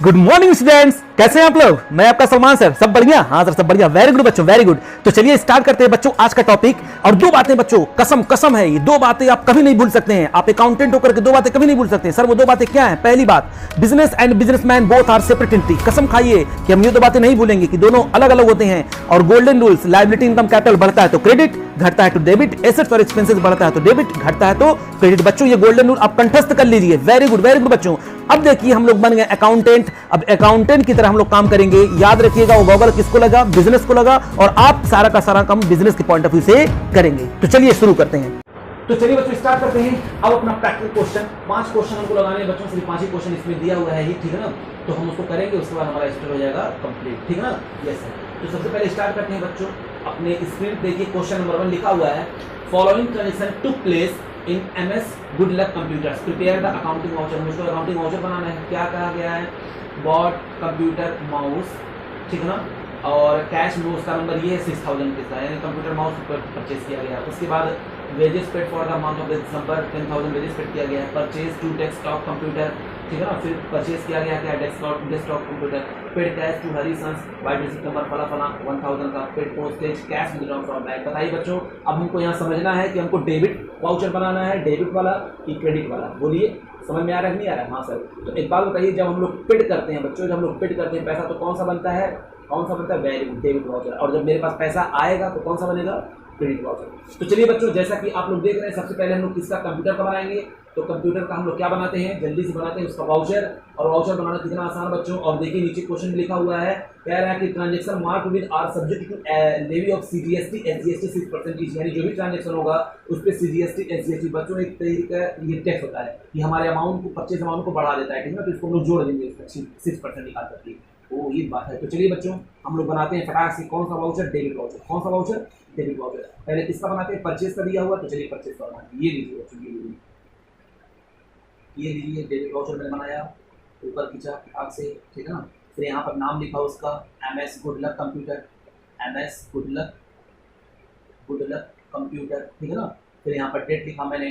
Good morning students, कैसे हैं आप लोग। मैं आपका सलमान सर। सब बढ़िया? हाँ सर, सब बढ़िया। वेरी गुड बच्चों, वेरी गुड। तो चलिए स्टार्ट करते हैं बच्चों आज का टॉपिक। और दो बातें बच्चों, कसम कसम है, ये दो बातें आप कभी नहीं भूल सकते हैं। आप अकाउंटेंट होकर के दो बातें कभी नहीं भूल सकते हैं। सर वो दो बातें क्या हैं? पहली बात, business and businessman both are separate entity. कसम खाइए कि हम ये दो बातें नहीं भूलेंगे कि दोनों अलग अलग होते हैं। और golden rules, liability income capital बढ़ता है तो क्रेडिट, घटता है तो डेबिट, एसेट्स और एक्सपेंसेस बढ़ता है तो डेबिट, घटता है तो क्रेडिट। बच्चों ये गोल्डन रूल आप कंठस्थ कर लीजिए। वेरी गुड बच्चों। अब देखिए हम लोग बन गए अकाउंटेंट। अब अकाउंटेंट की तरह हम लोग काम करेंगे। याद रखिएगा वो गॉगल किसको लगा? बिजनेस को लगा। और आप सारा का सारा काम बिजनेस के पॉइंट ऑफ व्यू से करेंगे। तो चलिए शुरू करते हैं। तो चलिए बच्चों स्टार्ट करते हैं। अब अपना प्रैक्टिकल क्वेश्चन, 5 क्वेश्चन हमको लगाने हैं बच्चों। सिर्फ 5 ही क्वेश्चन इसमें दिया हुआ है, ठीक है ना। तो हम उसको करेंगे, उसके बाद हमारा स्टार्ट हो जाएगा कंप्लीट, ठीक है ना। Yes sir. तो सबसे पहले स्टार्ट करते हैं बच्चों। अपने स्क्रीन देखिए, क्वेश्चन नंबर 1 लिखा हुआ है, following transaction took place in MS good luck computers, prepare the accounting voucher. मुझको अकाउंटिंग वाउचर बनाना है। क्या कहा गया है? बॉट कंप्यूटर माउस, ठीक है ना। और कैश में उसका नंबर ये है 6000 के साथ, यानी कंप्यूटर माउस परचेज किया गया। उसके बाद wages paid for the month of December, 10000 wages paid किया गया है। परचेज टू डेस्कटॉप कंप्यूटर, ठीक है ना। फिर परचेज किया गया क्या? Desktop computer. Paid cash to Hari sons by सितंबर फला 1000 का। Paid postage cash withdraw from bank. बताइए बच्चों, अब हमको यहाँ समझना है कि हमको डेबिट वाउचर बनाना है, डेबिट वाला कि क्रेडिट वाला। बोलिए, समझ में आ रहा है नहीं आ रहा है? हाँ सर। तो एक बात बताइए, जब हम लोग पेड करते हैं बच्चों, जब हम लोग पेड करते हैं पैसा, तो कौन सा बनता है? Very good, debit voucher. और जब मेरे पास पैसा आएगा तो कौन सा बनेगा? Credit voucher. तो चलिए बच्चों, जैसा कि आप लोग देख रहे हैं, सबसे पहले हम लोग किसका? कंप्यूटर का बनाएंगे। तो कंप्यूटर का हम लोग क्या बनाते हैं? जल्दी से बनाते हैं उसका वाउचर। और वाउचर बनाना कितना आसान बच्चों। और देखिए नीचे क्वेश्चन लिखा हुआ है, कह रहा है कि transaction mark with are subject to levy of CGST SGST 6%, यानी जो भी ट्रांजैक्शन होगा उस पे सीजीएसटी एसजीएसटी बच्चों एक तरीके का ये टैक्स होता है कि हमारे अमाउंट को, परचेज अमाउंट को बढ़ा देता है, ठीक है ना। तो इसको हम लोग जोड़ देंगे उसका 6% निकाल करके। ओ ये बात है। तो चलिए बच्चों हम लोग बनाते हैं फटाक से। कौन सा वाउचर? Debit voucher. कौन सा वाउचर? Debit voucher. पहले किसका बनाते हैं? परचेज का दिया हुआ, तो चलिए परचेज का बनाते हैं। ये लीजिए बच्चों, ये लीजिए डेबिट वाउचर मैंने बनाया, ऊपर खींचा फटाक से, ठीक है ना। फिर यहाँ पर नाम लिखा उसका, MS good luck computer, MS good luck computer, ठीक है ना। फिर यहाँ पर डेट लिखा मैंने,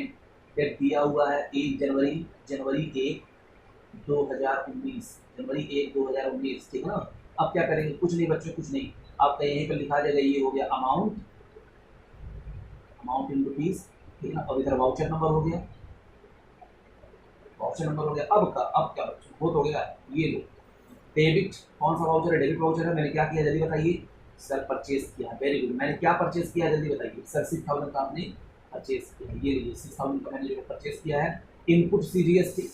डेट दिया हुआ है 1 जनवरी, जनवरी 1 2019, जनवरी 1 2019, ठीक है ना। अब क्या करेंगे? कुछ नहीं बच्चों, कुछ नहीं। आपका यहीं पर लिखा जाएगा, ये हो गया अमाउंट, अमाउंट इन रुपीज, ठीक है ना। और इधर वाउचर नंबर हो गया, वाउचर नंबर हो गया। अब क्या बच्चों? बहुत हो गया। ये लो डेबिट। कौन सा वाउचर है? डेबिट वाउचर है। मैंने क्या किया जल्दी बताइए? सर परचेज किया। Very good. मैंने क्या परचेज किया जल्दी बताइए? सर 6000 का आपने परचेज किया। ये लीजिए 6000 का मैंने परचेज किया है। इनपुट सीजीएसटी,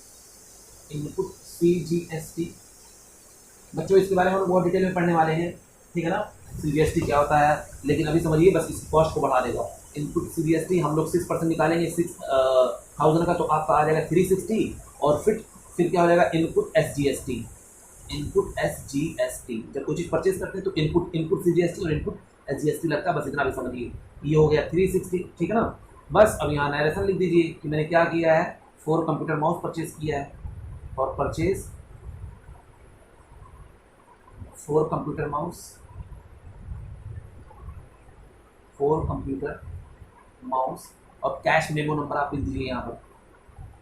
इनपुट सीजीएसटी बच्चों इसके बारे में हम बहुत डिटेल में पढ़ने वाले हैं, ठीक है ना। सीजीएसटी क्या होता है, लेकिन अभी समझिए बस इस कॉस्ट को बढ़ा देगा। इनपुट सीजीएसटी हम लोग 6% निकालेंगे 6000 का, तो आपका आ जाएगा 360। और फिर क्या हो जाएगा? Input SGST, input SGST. जब कोई चीज़ परचेज करते हैं तो इनपुट सीजीएसटी और इनपुट एसजीएसटी लगता है, बस इतना भी समझिए। ये हो गया 360, ठीक है ना। बस अब यहाँ नरेशन लिख दीजिए कि मैंने क्या किया है, 4 कंप्यूटर माउस परचेज किया है। और purchase 4 computer mouse, 4 computer mouse. और कैश मेमो नंबर आप लिख दीजिए यहाँ पर,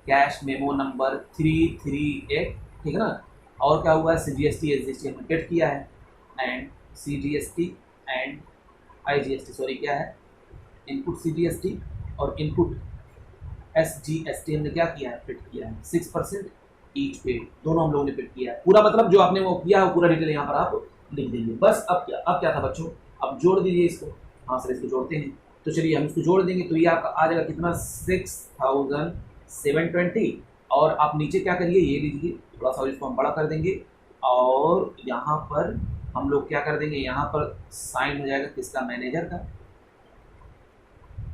कैश मेमो नंबर 338, ठीक है ना। और क्या हुआ है? सीजीएसटी एसजीएसटी हमने पेड किया है, and CGST and IGST, sorry क्या है? इनपुट सीजीएसटी और इनपुट एसजीएसटी हमने क्या किया है? पेड किया है। 6% ईच पेड, दोनों हम लोगों ने पेड किया है। पूरा मतलब जो आपने वो किया है पूरा डिटेल यहाँ पर आप लिख देंगे। बस अब क्या था बच्चों? अब जोड़ दीजिए इसको। हाँ सर इसको जोड़ते हैं। तो चलिए हम इसको जोड़ देंगे, तो ये आपका आ जाएगा कितना? 6720। और आप नीचे क्या करिए, ये लीजिए थोड़ा सा, इसको हम बड़ा कर देंगे। और यहाँ पर हम लोग क्या कर देंगे? यहाँ पर साइन हो जाएगा किसका? मैनेजर का।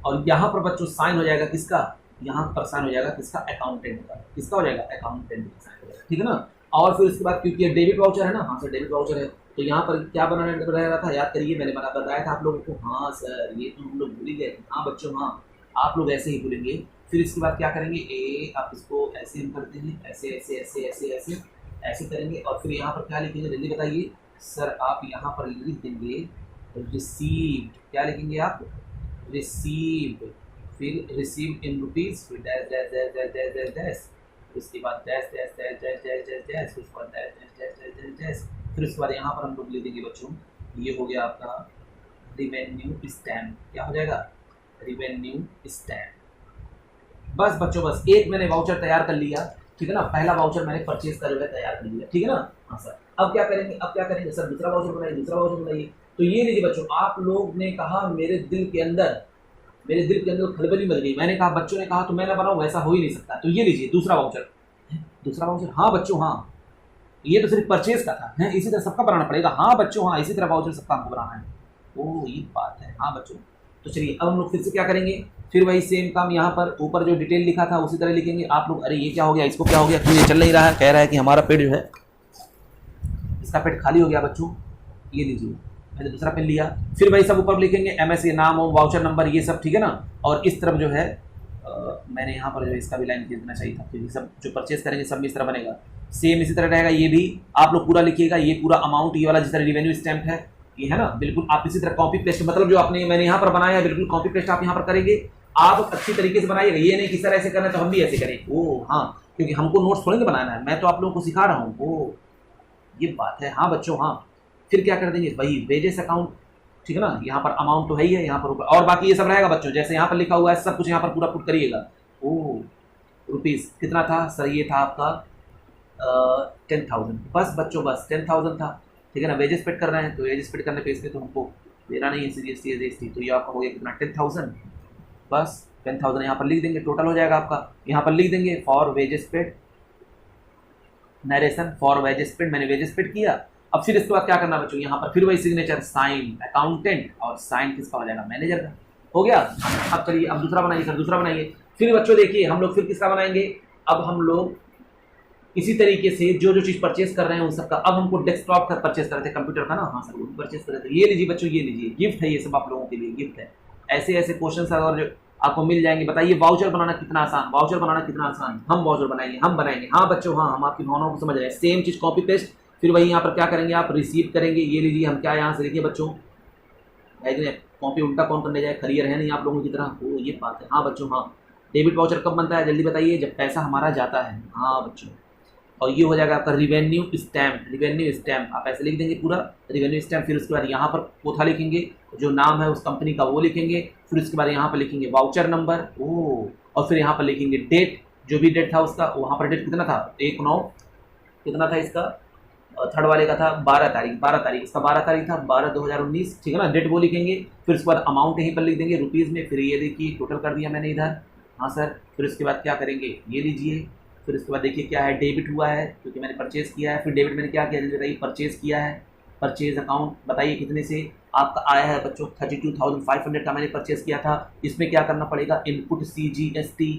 और यहाँ पर बच्चों साइन हो जाएगा किसका? यहाँ पर साइन हो जाएगा किसका? अकाउंटेंट का। किसका हो जाएगा? अकाउंटेंट का साइन हो जाएगा, ठीक है ना। और फिर उसके बाद क्योंकि ये डेबिट वाउचर है ना, हाँ सर डेबिट वाउचर है, तो यहाँ पर क्या बनाया रहा था? याद करिए, मैंने बताया था आप लोगों को। हाँ सर ये तो हम लोग भूल ही गए। हाँ बच्चों, हाँ आप लोग ऐसे ही भूलेंगे। फिर इसके बाद क्या करेंगे? आप इसको ऐसे हम करते हैं, ऐसे ऐसे ऐसे ऐसे ऐसे ऐसे करेंगे। और फिर यहाँ पर क्या लिखेंगे जल्दी बताइए? सर आप यहाँ पर लिख देंगे रिसीव्ड। क्या लिखेंगे आप? रिसीव्ड। फिर रिसीव्ड इन रुपीज़, फिर dash dash dash dash dash dash dash, फिर उसके बाद dash dash dash dash dash dash dash, फिर उसके बाद dash dash dash dash dash dash, फिर उसके बाद यहाँ पर हम लोग लिख देंगे बच्चों, ये हो गया आपका रिवेन्यू स्टैम्प। क्या हो जाएगा? Revenue stamp. बस बच्चों बस एक मैंने वाउचर तैयार कर लिया, ठीक है ना, पहला वाउचर मैंने परचेज कर तैयार कर लिया, ठीक है ना। हाँ सर, अब क्या करेंगे, अब क्या करेंगे सर, दूसरा वाउचर बनाइए, दूसरा वाउचर बनाइए। तो ये लीजिए बच्चों, आप लोग ने कहा मेरे दिल के अंदर खलबली मच गई। मैंने कहा, बच्चों ने कहा तो मैं ना बनाऊं, ऐसा हो ही नहीं सकता। तो ये लीजिए दूसरा वाउचर, दूसरा वाउचर। हाँ बच्चों हाँ, ये तो सिर्फ परचेज का था, है इसी तरह सबका बनाना पड़ेगा। हाँ बच्चों हाँ, इसी तरह वाउचर सबका हमको बनाना है। ओह ये बात है, हाँ बच्चों। तो चलिए अब हम लोग फिर से क्या करेंगे, फिर वही सेम काम, यहाँ पर ऊपर जो डिटेल लिखा था उसी तरह लिखेंगे। आप लोग, अरे ये क्या हो गया, इसको क्या हो गया, क्यों ये चल नहीं रहा है? कह रहा है कि हमारा पेट जो है, इसका पेट खाली हो गया बच्चों। ये लीजिए, मैंने दूसरा पेन लिया, फिर वही सब ऊपर लिखेंगे, एमएस के नाम हो, वाउचर नंबर, ये सब, ठीक है ना। और इस तरफ जो है मैंने यहाँ पर जो है इसका भी लाइन लिख देना चाहिए था, क्योंकि सब जो परचेज करेंगे सब में इस तरह बनेगा। सेम इसी तरह रहेगा, ये भी आप लोग पूरा लिखिएगा, ये पूरा अमाउंट, ये वाला जिस तरह रिवेन्यू स्टैम्प है ये है ना, बिल्कुल आप इसी तरह कॉपी पेस्ट, मतलब जो आपने मैंने यहाँ पर बनाया है बिल्कुल कॉपी पेस्ट आप यहाँ पर करेंगे। आप अच्छी तरीके से बनाइएगा, ये नहीं कि सर ऐसे करना है तो हम भी ऐसे करें। ओ हाँ, क्योंकि हमको नोट्स थोड़ी ना बनाना है, मैं तो आप लोगों को सिखा रहा हूँ। ओ ये बात है, हाँ बच्चों हाँ। फिर क्या कर देंगे, वही वेजेस अकाउंट, ठीक है ना, यहाँ पर अमाउंट तो है ही है, यहाँ पर और बाकी ये सब रहेगा बच्चों, जैसे यहाँ पर लिखा हुआ है सब कुछ यहाँ पर पूरा पुट करिएगा। ओह रुपीज़ कितना था सर, ये था आपका 10,000। बस बच्चों बस 10,000 था, ठीक है ना। वेजेस पेड कर रहे हैं तो वेजेस पेड करने पे इसमें तो हमको देना नहीं है सीजीएसटी एसटी, तो ये आपका हो गया कितना 10,000। बस 10,000 यहाँ पर लिख देंगे, टोटल हो जाएगा आपका। यहाँ पर लिख देंगे for wages paid, narration for wages paid, मैंने वेजेस पेड किया। अब फिर इसके बाद क्या करना बच्चों, यहाँ पर फिर वही सिग्नेचर, साइन अकाउंटेंट, और साइन किसका हो जाएगा, मैनेजर का। हो गया। अब चलिए अब दूसरा बनाइए सर, दूसरा बनाइए। फिर बच्चों देखिए हम लोग फिर किसका बनाएंगे, अब हम लोग इसी तरीके से जो जो चीज़ परचेज कर रहे हैं उन सबका, अब हमको डेस्कटॉप का परचेज कर रहे थे, कंप्यूटर का ना, हाँ सर वो परचेज कर रहे थे। ये लीजिए बच्चों, ये लीजिए गिफ्ट है, ये सब आप लोगों के लिए गिफ्ट है। ऐसे ऐसे क्वेश्चन अगर जो आपको मिल जाएंगे। बताइए वाउचर बनाना कितना आसान, वाउचर बनाना कितना आसान, हम वाउचर बनाएंगे, हम बनाएंगे। हाँ बच्चों हाँ, हम आपकी भावनाओं को समझ रहे हैं। सेम चीज़ कॉपी पेस्ट, फिर वही यहाँ पर क्या करेंगे, आप रिसीव करेंगे। ये लीजिए हम क्या यहाँ से लिखिए बच्चों, कॉपी उल्टा कौन करने जाए, करियर है नहीं आप लोगों की तरह। वो ये बात है, हाँ बच्चों हाँ। डेबिट वाउचर कब बनता है जल्दी बताइए, जब पैसा हमारा जाता है। हाँ बच्चों, और ये हो जाएगा आपका रिवेन्यू स्टैम्प। रिवेन्यू स्टैम्प आप ऐसे लिख देंगे पूरा रिवेन्यू स्टैम्प। फिर उसके बाद यहाँ पर कोथा लिखेंगे, जो नाम है उस कंपनी का वो लिखेंगे। फिर उसके बाद यहाँ पर लिखेंगे वाउचर नंबर, ओ, और फिर यहाँ पर लिखेंगे डेट, जो भी डेट था उसका, वहाँ पर डेट कितना था 1/9, कितना था इसका, थर्ड वाले का था 12 तारीख, 12 तारीख, इसका 12 तारीख था 12/2019, ठीक है ना। डेट वो लिखेंगे। फिर उसके बाद अमाउंट यहीं पर लिख देंगे रुपीज़ में। फिर ये देखिए टोटल कर दिया मैंने इधर, हाँ सर। फिर उसके बाद क्या करेंगे, ये लीजिए। फिर उसके बाद देखिए क्या है, डेबिट हुआ है क्योंकि मैंने परचेज़ किया है। फिर डेबिट मैंने क्या किया, बताइए, परचेज़ किया है। परचेज अकाउंट बताइए कितने से आपका आया है बच्चों, 32,500 का मैंने परचेज़ किया था। इसमें क्या करना पड़ेगा, इनपुट CGST,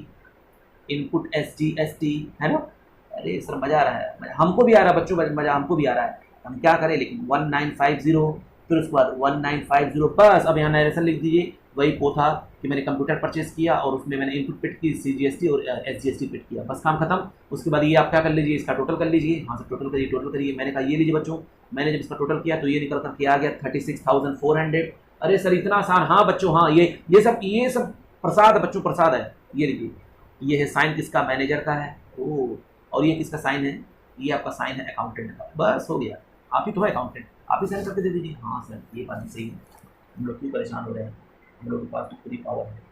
इनपुट SGST, है ना। अरे सर मज़ा आ रहा है, हमको भी आ रहा है बच्चों, मज़ा हमको भी आ रहा है। हम क्या करें लेकिन 1950, फिर उसके बाद 1950। बस अब यहाँ नरेशन लिख दीजिए, वही वो था कि मैंने कंप्यूटर परचेज किया और उसमें मैंने इनपुट पेड की, CGST और SGST पेड किया, बस काम खत्म। उसके बाद ये आप क्या कर लीजिए, इसका टोटल कर लीजिए। हाँ सर टोटल करिए, टोटल करिए। मैंने कहा ये लीजिए बच्चों, मैंने जब इसका टोटल किया तो ये निकल करके आ गया 36,400। अरे सर इतना आसान, हाँ बच्चों हाँ। ये सब प्रसाद है बच्चों, प्रसाद है। ये लीजिए, ये है साइन किसका, मैनेजर का है। ओह, और ये किसका साइन है, ये आपका साइन है अकाउंटेंट का। बस हो गया, आप ही तो है अकाउंटेंट, आप ही साइन करके दे दीजिए। हाँ सर ये बात सही है, हम लोग क्यों परेशान हो रहे हैं, हम लोगों के पास तो पूरी पावर है।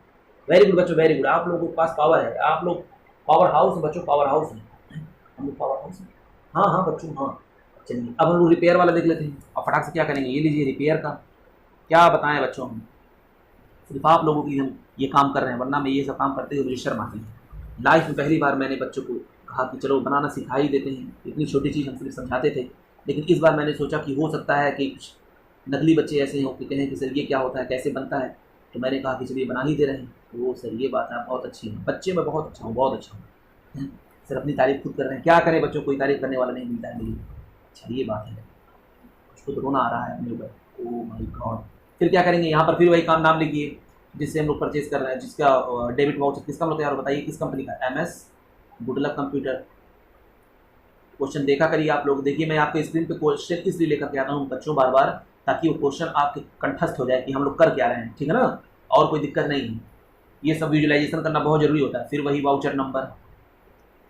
वेरी गुड बच्चों, वेरी गुड, आप लोगों के पास पावर है, आप लोग पावर हाउस है बच्चों, पावर हाउस है, हम लोग पावर हाउस है। हाँ हाँ बच्चों हाँ। चलिए अब हम लोग रिपेयर वाला देख लेते हैं और फटाक से क्या करेंगे, ये लीजिए रिपेयर का। क्या बताएं बच्चों, हम सिर्फ आप लोगों की हम ये काम कर रहे हैं, वरना मैं ये सब काम करते हुए मुझे शर्म आती है। लाइफ में पहली बार मैंने बच्चों को कहा कि चलो बनाना सिखा ही देते हैं, इतनी छोटी चीज़ हम सिर्फ समझाते थे। लेकिन इस बार मैंने सोचा कि हो सकता है कि कुछ नकली बच्चे ऐसे हों कि कहें कि सर ये क्या होता है, कैसे बनता है। तो मैंने कहा कि चलिए बना ही दे रहे हैं। तो वो सर ये बात है, बहुत अच्छी है बच्चे, मैं बहुत अच्छा हूँ, बहुत अच्छा हूँ। सर अपनी तारीफ खुद कर रहे हैं, क्या करें बच्चों, कोई तारीफ करने वाला नहीं मिलता है मुझे। अच्छा ये बात है, उसको तो रोना आ रहा है अपने ऊपर, ओह माय गॉड। फिर क्या करेंगे, यहाँ पर फिर वही काम, नाम लिखिए जिससे हम लोग परचेज कर रहे हैं, जिसका डेबिट वाउचर किसका मतलब यार बताइए, किस कंपनी का, MS गुडलक कंप्यूटर। क्वेश्चन देखा करिए आप लोग, देखिए मैं आपके स्क्रीन पे क्वेश्चन इसलिए लेकर के आता हूँ बच्चों बार बार, ताकि वो क्वेश्चन आपके कंठस्थ हो जाए कि हम लोग कर क्या रहे हैं, ठीक है ना, और कोई दिक्कत नहीं है। ये सब विजुअलाइजेशन करना बहुत जरूरी होता है। फिर वही वाउचर नंबर,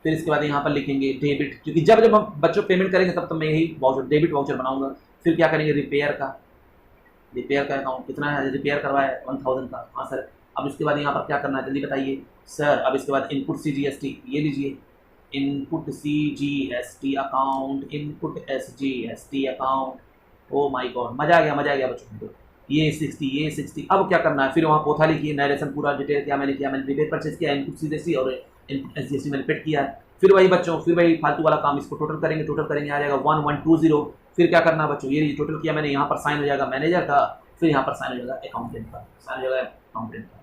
फिर इसके बाद यहाँ पर लिखेंगे डेबिट, क्योंकि जब जब हम बच्चों पेमेंट करेंगे तब मैं यही वाउचर डेबिट वाउचर बनाऊंगा। फिर क्या करेंगे, रिपेयर का अकाउंट कितना है, रिपेयर करवाया 1000 का, हाँ सर। अब इसके बाद यहाँ पर क्या करना है जल्दी बताइए सर। अब इसके बाद इनपुट CGST, ये लीजिए input CGST account, input SGST account. Oh my God, मजा आ गया बच्चों को। ये 60। अब क्या करना है, फिर वहाँ पोथा लिखिए, नरेशन पूरा डिटेल क्या मैंने प्रीपेड परचेज किया, इनपुट CGST और इनपुट SGST मैंने पेड किया है। फिर वही बच्चों, फिर वही फालतू वाला काम, इसको टोटल करेंगे आ जाएगा 1120। फिर क्या करना है बच्चों, ये टोटल किया मैंने, यहाँ पर साइन हो जाएगा मैनेजर का, फिर यहाँ पर साइन हो जाएगा अकाउंटेंट का,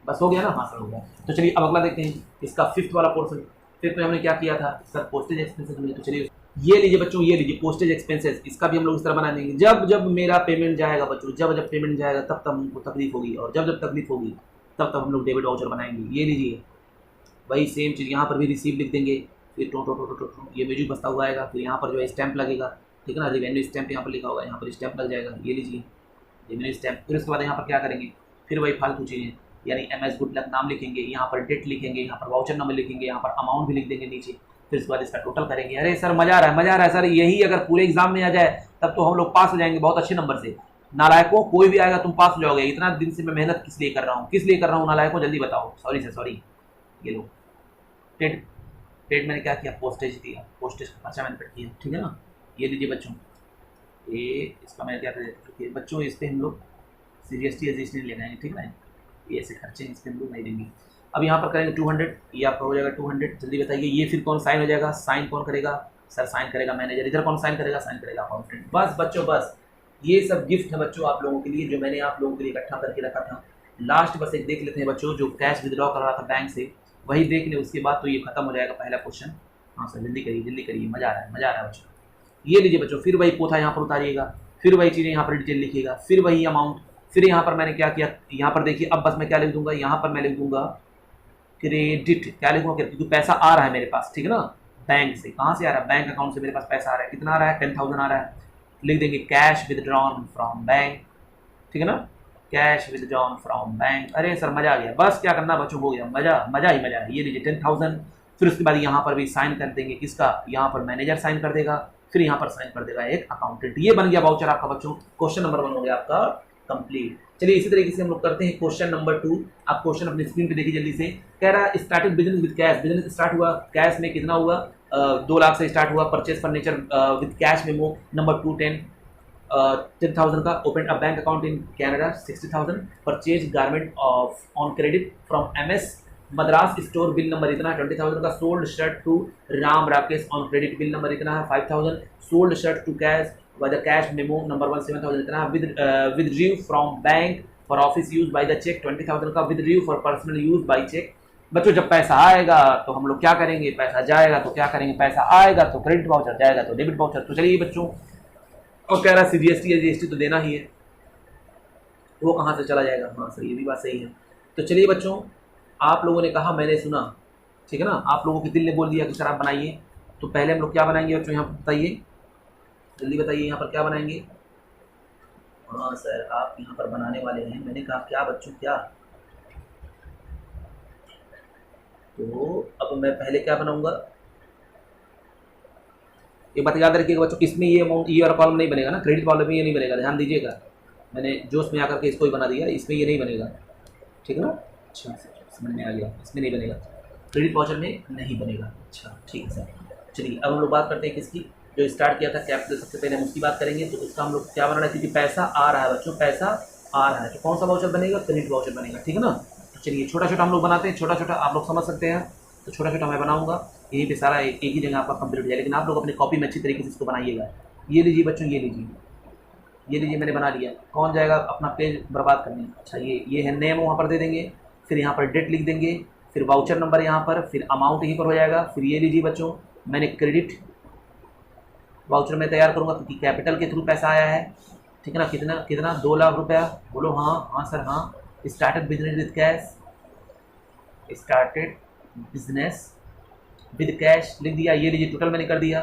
बस हो गया ना। हाँ सर हो गया। तो चलिए अब अगला देखते हैं, इसका 5th वाला पोर्सन। फिर तो हमने क्या किया था सर, पोस्टेज एक्सपेंसेस में। तो चलिए ये लीजिए बच्चों, ये लीजिए पोस्टेज एक्सपेंसेस, इसका भी हम लोग इस तरह बना देंगे। जब जब मेरा पेमेंट जाएगा बच्चों, जब जब पेमेंट जाएगा तब तब हमको तकलीफ होगी, और जब जब तकलीफ होगी तब तब हम लोग डेबिट वाउचर बनाएंगे। ये लीजिए वही सेम चीज़, यहाँ पर भी रिसीव लिख देंगे, फिर टो ये म्यूजिक बजता हुआ आएगा, फिर यहाँ पर जो है स्टैंप लगेगा, ठीक है ना, रेवेन्यू स्टैंप यहाँ पर लिखा होगा, यहाँ पर स्टैंप लग जाएगा। ये लीजिए रेवेन्यू स्टैंप। फिर उसके बाद यहाँ पर क्या करेंगे, फिर वही फालतू चीज़ें, यानी MS गुड लक नाम लिखेंगे, यहाँ पर डेट लिखेंगे, यहाँ पर वाउचर नंबर लिखेंगे, यहाँ पर अमाउंट भी लिख देंगे नीचे। फिर उसके बाद इसका टोटल करेंगे। अरे सर मजा आ रहा है सर, यही अगर पूरे एग्जाम में आ जाए तब तो हम लोग पास हो जाएंगे बहुत अच्छे नंबर से। नालायकों, कोई भी आएगा तुम पास हो जाओगे। इतना दिन से मैं मेहनत किस लिए कर रहा हूँ नालायकों, जल्दी बताओ। सॉरी ये लो पेड मैंने क्या किया, पोस्टेज दिया, पोस्टेज का खर्चा मैंने पेड किया, ठीक है ना। ये लीजिए बच्चों, ये इसका मैंने क्या किया बच्चों, इस पर हम लोग CGST नहीं लेना है, ठीक है ना। ये ऐसे खर्चे इस पर हम लोग नहीं देंगे। अब यहाँ पर करेंगे 200, ये आपका हो जाएगा 200। जल्दी बताइए ये फिर कौन साइन हो जाएगा, साइन कौन करेगा सर, साइन करेगा मैनेजर। इधर कौन साइन करेगा, साइन करेगा अकाउंटेंट। बस बच्चों बस, ये सब गिफ्ट है बच्चों आप लोगों के लिए, जो मैंने आप लोगों के लिए इकट्ठा करके रखा था। लास्ट बस एक देख लेते हैं बच्चों, जो कैश विदड्रॉ कर रहा था बैंक से, वही देख ले, उसके बाद तो ये खत्म हो जाएगा पहला क्वेश्चन। हाँ सर जल्दी करिए, मजा आ रहा है बच्चों। ये लीजिए बच्चों, फिर वही पोथा यहाँ पर उतारिएगा, फिर वही चीज़ें यहाँ पर डिटेल लिखिएगा, फिर वही अमाउंट। फिर यहाँ पर मैंने क्या किया, यहाँ पर देखिए, अब बस मैं क्या लिख दूंगा, यहाँ पर मैं लिख दूंगा क्रेडिट। क्या लिखूंगा, क्योंकि पैसा आ रहा है मेरे पास, ठीक है ना, बैंक से। कहाँ से आ रहा है, बैंक अकाउंट से मेरे पास पैसा आ रहा है। कितना आ रहा है, 10,000 आ रहा है। लिख देंगे कैश विदड्रॉन फ्रॉम बैंक, ठीक है ना, कैश विदड्रॉन फ्रॉम बैंक। अरे सर मजा आ गया, बस क्या करना बच्चों, हो गया मजा ही मजा है। ये लीजिए 10,000। फिर उसके बाद यहाँ पर भी साइन कर देंगे, किसका, यहाँ पर मैनेजर साइन कर देगा, फिर यहाँ पर साइन कर देगा एक अकाउंटेंट। ये बन गया वाउचर आपका बच्चों। क्वेश्चन नंबर 1 हो गया आपका कंप्लीट। चलिए इसी तरीके से हम लोग करते हैं क्वेश्चन नंबर 2। आप क्वेश्चन अपनी स्क्रीन पे देखिए जल्दी से। कह रहा है started business with cash, business start हुआ कैश में, कितना हुआ 2 लाख से स्टार्ट हुआ। Purchase furniture with cash memo number 2 10,000 का। Open a bank account in Canada 60,000। Purchase garment of on credit from MS Madras store, bill number इतना है 20,000 का। Sold shirt to Ram Rakesh on credit, bill number इतना है 5,000। Sold shirt to cash by the cash memo number 1 7,000 इतना। withdrew from bank for office use by the check 20,000 का। withdrew for personal use by check। बच्चों जब पैसा आएगा तो हम लोग क्या करेंगे, पैसा जाएगा तो क्या करेंगे, पैसा आएगा तो क्रेडिट वाउचर, जाएगा तो डेबिट वाउचर। तो चलिए बच्चों, और कह रहा है CGST तो देना ही है, वो कहाँ से चला जाएगा। हाँ सर ये भी बात सही है। तो चलिए बच्चों, आप लोगों ने कहा मैंने सुना, ठीक है ना, आप लोगों के दिल ने बोल दिया कि सर आप बनाइए। तो पहले हम लोग क्या बनाएंगे बच्चों, यहाँ पर बताइए, जल्दी बताइए यहाँ पर क्या बनाएंगे। हाँ सर आप यहाँ पर बनाने वाले हैं, मैंने कहा क्या बच्चों, क्या। तो अब मैं पहले क्या बनाऊंगा, ये बात याद रखिएगा बच्चों, इसमें ये अमाउंट, ये वाला कॉलम नहीं बनेगा ना, क्रेडिट कॉलम में ये नहीं बनेगा, ध्यान दीजिएगा। मैंने जोश में आकर के इसको ही बना दिया, इसमें ये नहीं बनेगा, ठीक है ना। अच्छा समझ में आ गया, इसमें नहीं बनेगा, क्रेडिट वाउचर में नहीं बनेगा। अच्छा ठीक है सर। चलिए अब हम लोग बात करते हैं किसकी, जो स्टार्ट किया था कैपिटल, सबसे पहले हम उसकी बात करेंगे। तो उसका हम लोग क्या बनाना है, क्योंकि पैसा आ रहा है बच्चों, पैसा आ रहा है, तो कौन सा वाउचर बनेगा, क्रेडिट वाउचर बनेगा, ठीक है ना। तो चलिए छोटा छोटा हम लोग बनाते हैं, छोटा छोटा आप लोग समझ सकते हैं। तो छोटा छोटा मैं बनाऊंगा, यहीं पे सारा एक ही जगह आपका कंप्लीट हो जाए, लेकिन आप लोग अपनी कॉपी में अच्छी तरीके से इसको बनाइएगा। ये लीजिए बच्चों, ये लीजिए मैंने बना लिया। कौन जाएगा अपना पेज बर्बाद करने। अच्छा ये है नेम, वहाँ पर दे देंगे, फिर यहाँ पर डेट लिख देंगे, फिर वाउचर नंबर यहाँ पर, फिर अमाउंट यहीं पर हो जाएगा। फिर ये लीजिए बच्चों, मैंने क्रेडिट वाउचर में तैयार करूँगा क्योंकि कैपिटल के थ्रू पैसा आया है, ठीक है ना। कितना 2 लाख रुपया, बोलो हाँ सर हाँ। Started business with cash, started business with cash लिख दिया। ये लीजिए टोटल मैंने कर दिया।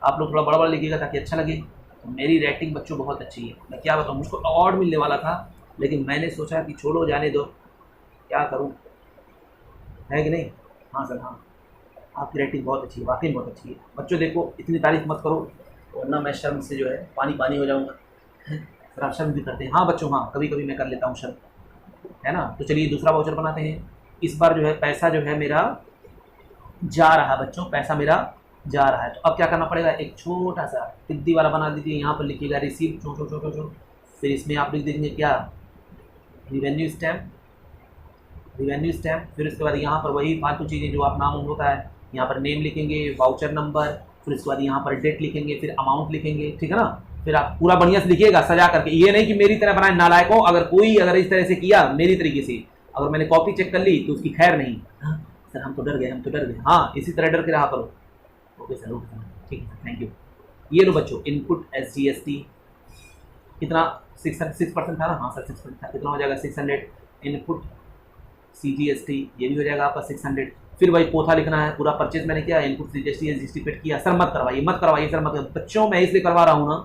आप लोग थोड़ा बड़ा बड़ा लिखिएगा ताकि अच्छा लगे। तो मेरी राइटिंग बच्चों बहुत अच्छी है, मैं क्या बताऊँ, मुझको अवार्ड मिलने वाला था, लेकिन मैंने सोचा कि छोड़ो जाने दो, क्या करूँ, है कि नहीं। हाँ सर हाँ, आपकी रेटिंग बहुत अच्छी है, वाकई बहुत अच्छी है। बच्चों देखो, इतनी तारीफ मत करो वरना मैं शर्म से जो है पानी पानी हो जाऊँगा। फिर आप शर्म भी करते हैं। हाँ बच्चों, हाँ कभी कभी मैं कर लेता हूँ शर्म, है ना। तो चलिए दूसरा वाउचर बनाते हैं। इस बार जो है पैसा जो है मेरा जा रहा है बच्चों, पैसा मेरा जा रहा है। तो अब क्या करना पड़ेगा, एक छोटा सा टिड्डी वाला बना दीजिए। यहाँ पर लिखिएगा रिसीव चो चो चो चो चो। फिर इसमें आप लिख देंगे क्या, रिवेन्यू स्टैम्प, रिवेन्यू स्टैम्प। फिर उसके बाद यहाँ पर वही फालतू चीज़ें जो आप नाम होता है, यहाँ पर नेम लिखेंगे, वाउचर नंबर, फिर उसके बाद यहाँ पर डेट लिखेंगे, फिर अमाउंट लिखेंगे, ठीक है ना। फिर आप पूरा बढ़िया से लिखिएगा सजा करके, ये नहीं कि मेरी तरह बनाए नालायकों। अगर कोई अगर इस तरह से किया मेरी तरीके से, अगर मैंने कॉपी चेक कर ली तो उसकी खैर नहीं। हाँ सर हम तो डर गए, हम तो डर गए। हाँ इसी तरह डर के रहा करो। ओके सर, ओके सर, ठीक है, थैंक यू। ये लो बच्चों, इनपुट SGST कितना 6% था ना। हाँ सर 6% था, कितना हो जाएगा 600। इनपुट CGST ये भी हो जाएगा आपका 600। फिर वही पोथा लिखना है, पूरा परचेज मैंने किया, इनपुट CGST SGST पेड किया। सर मत करवाइए, मत करवाइए सर, मत करवाइए। बच्चों मैं इसलिए करवा रहा हूँ ना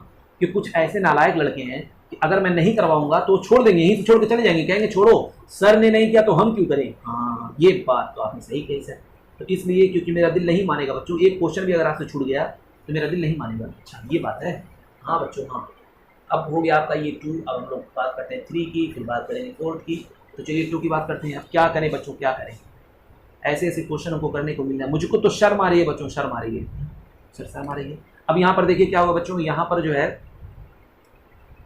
कि कुछ ऐसे नालायक लड़के हैं कि अगर मैं नहीं करवाऊंगा तो छोड़ देंगे, यहीं से छोड़ के चले जाएंगे, कहेंगे छोड़ो सर ने नहीं किया तो हम क्यों करें। हाँ ये बात तो आपने सही कही सर। तो इसलिए क्योंकि मेरा दिल नहीं मानेगा बच्चों, एक क्वेश्चन भी अगर आपसे छूट गया तो मेरा दिल नहीं मानेगा। अच्छा ये बात है। हाँ बच्चों हाँ, अब हो गया आपका ये 2। अब हम लोग बात करते हैं 3 की, फिर बात करेंगे 4 की। तो चलिए 2 की बात करते हैं। अब क्या करें बच्चों, क्या करें, ऐसे ऐसे क्वेश्चन हमको करने को मिल रहा है। मुझको तो शर्म आ रही है बच्चों, शर्म आ रही है सर, शर्म आ रही है। अब यहाँ पर देखिए क्या होगा बच्चों, यहाँ पर जो है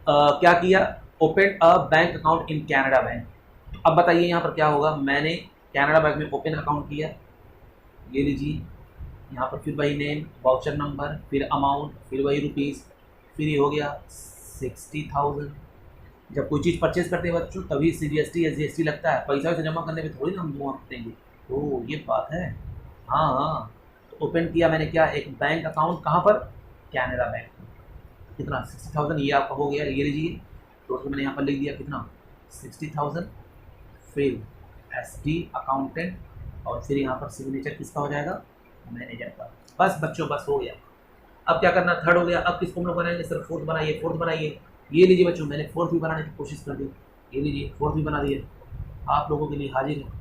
क्या किया, open a bank account in Canada bank. तो अब बताइए यहाँ पर क्या होगा, मैंने कैनेडा बैंक में ओपन अकाउंट किया, ये लीजिए यहाँ पर, फिर वही नेम, वाउचर नंबर, फिर अमाउंट, फिर वही रुपीज़, फिर ये हो गया 60,000। जब कोई चीज़ परचेज करते हैं बच्चों तभी CGST SGST लगता है, पैसा वैसे जमा करने में थोड़ी ना हम जमा देंगे। तो ये बात है। हाँ हाँ, तो ओपन किया मैंने क्या, एक बैंक अकाउंट, कहाँ पर, कैनेडा बैंक। कितना 60,000 ये आपका हो गया, ये लीजिए टोटल मैंने यहाँ पर लिख दिया कितना 60,000। फिर SD अकाउंटेंट, और फिर यहाँ पर सिग्नेचर किसका हो जाएगा, मैनेजर का। बस बच्चों बस हो गया। अब क्या करना, 3rd हो गया। अब किसको हम लोग बनाएंगे सर, 4th बनाइए, 4th बनाइए। ये लीजिए बच्चों, मैंने 4th भी बनाने की कोशिश कर दी, ये लीजिए 4th भी बना दिए, आप लोगों के लिए हाजिर है,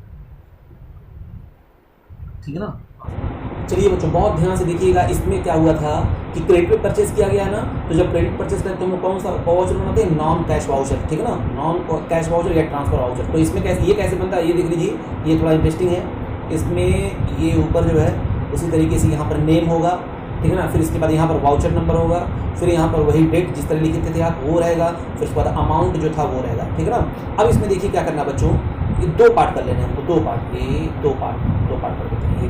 ठीक है ना। चलिए बच्चों बहुत ध्यान से देखिएगा, इसमें क्या हुआ था कि क्रेडिट पे परचेज किया गया ना। तो जब क्रेडिट परचेज करते हैं तो कौन सा वाउचर बनाते हैं, नॉन कैश वाउचर, ठीक है ना, नॉन कैश वाउचर या ट्रांसफर वाउचर। तो इसमें कैसे, ये कैसे बनता है ये देख लीजिए, ये थोड़ा इंटरेस्टिंग है। इसमें ये ऊपर जो है उसी तरीके से यहाँ पर नेम होगा, ठीक है ना, फिर इसके बाद यहाँ पर वाउचर नंबर होगा, फिर यहाँ पर वही डेट जिस तरह लिखे थे आप वो रहेगा, फिर उसके बाद अमाउंट जो था वो रहेगा, ठीक है ना। अब इसमें देखिए क्या करना बच्चों, ये 2 पार्ट कर लेने हैं हमको, 2 पार्ट, ये 2 पार्ट कर देते हैं। ये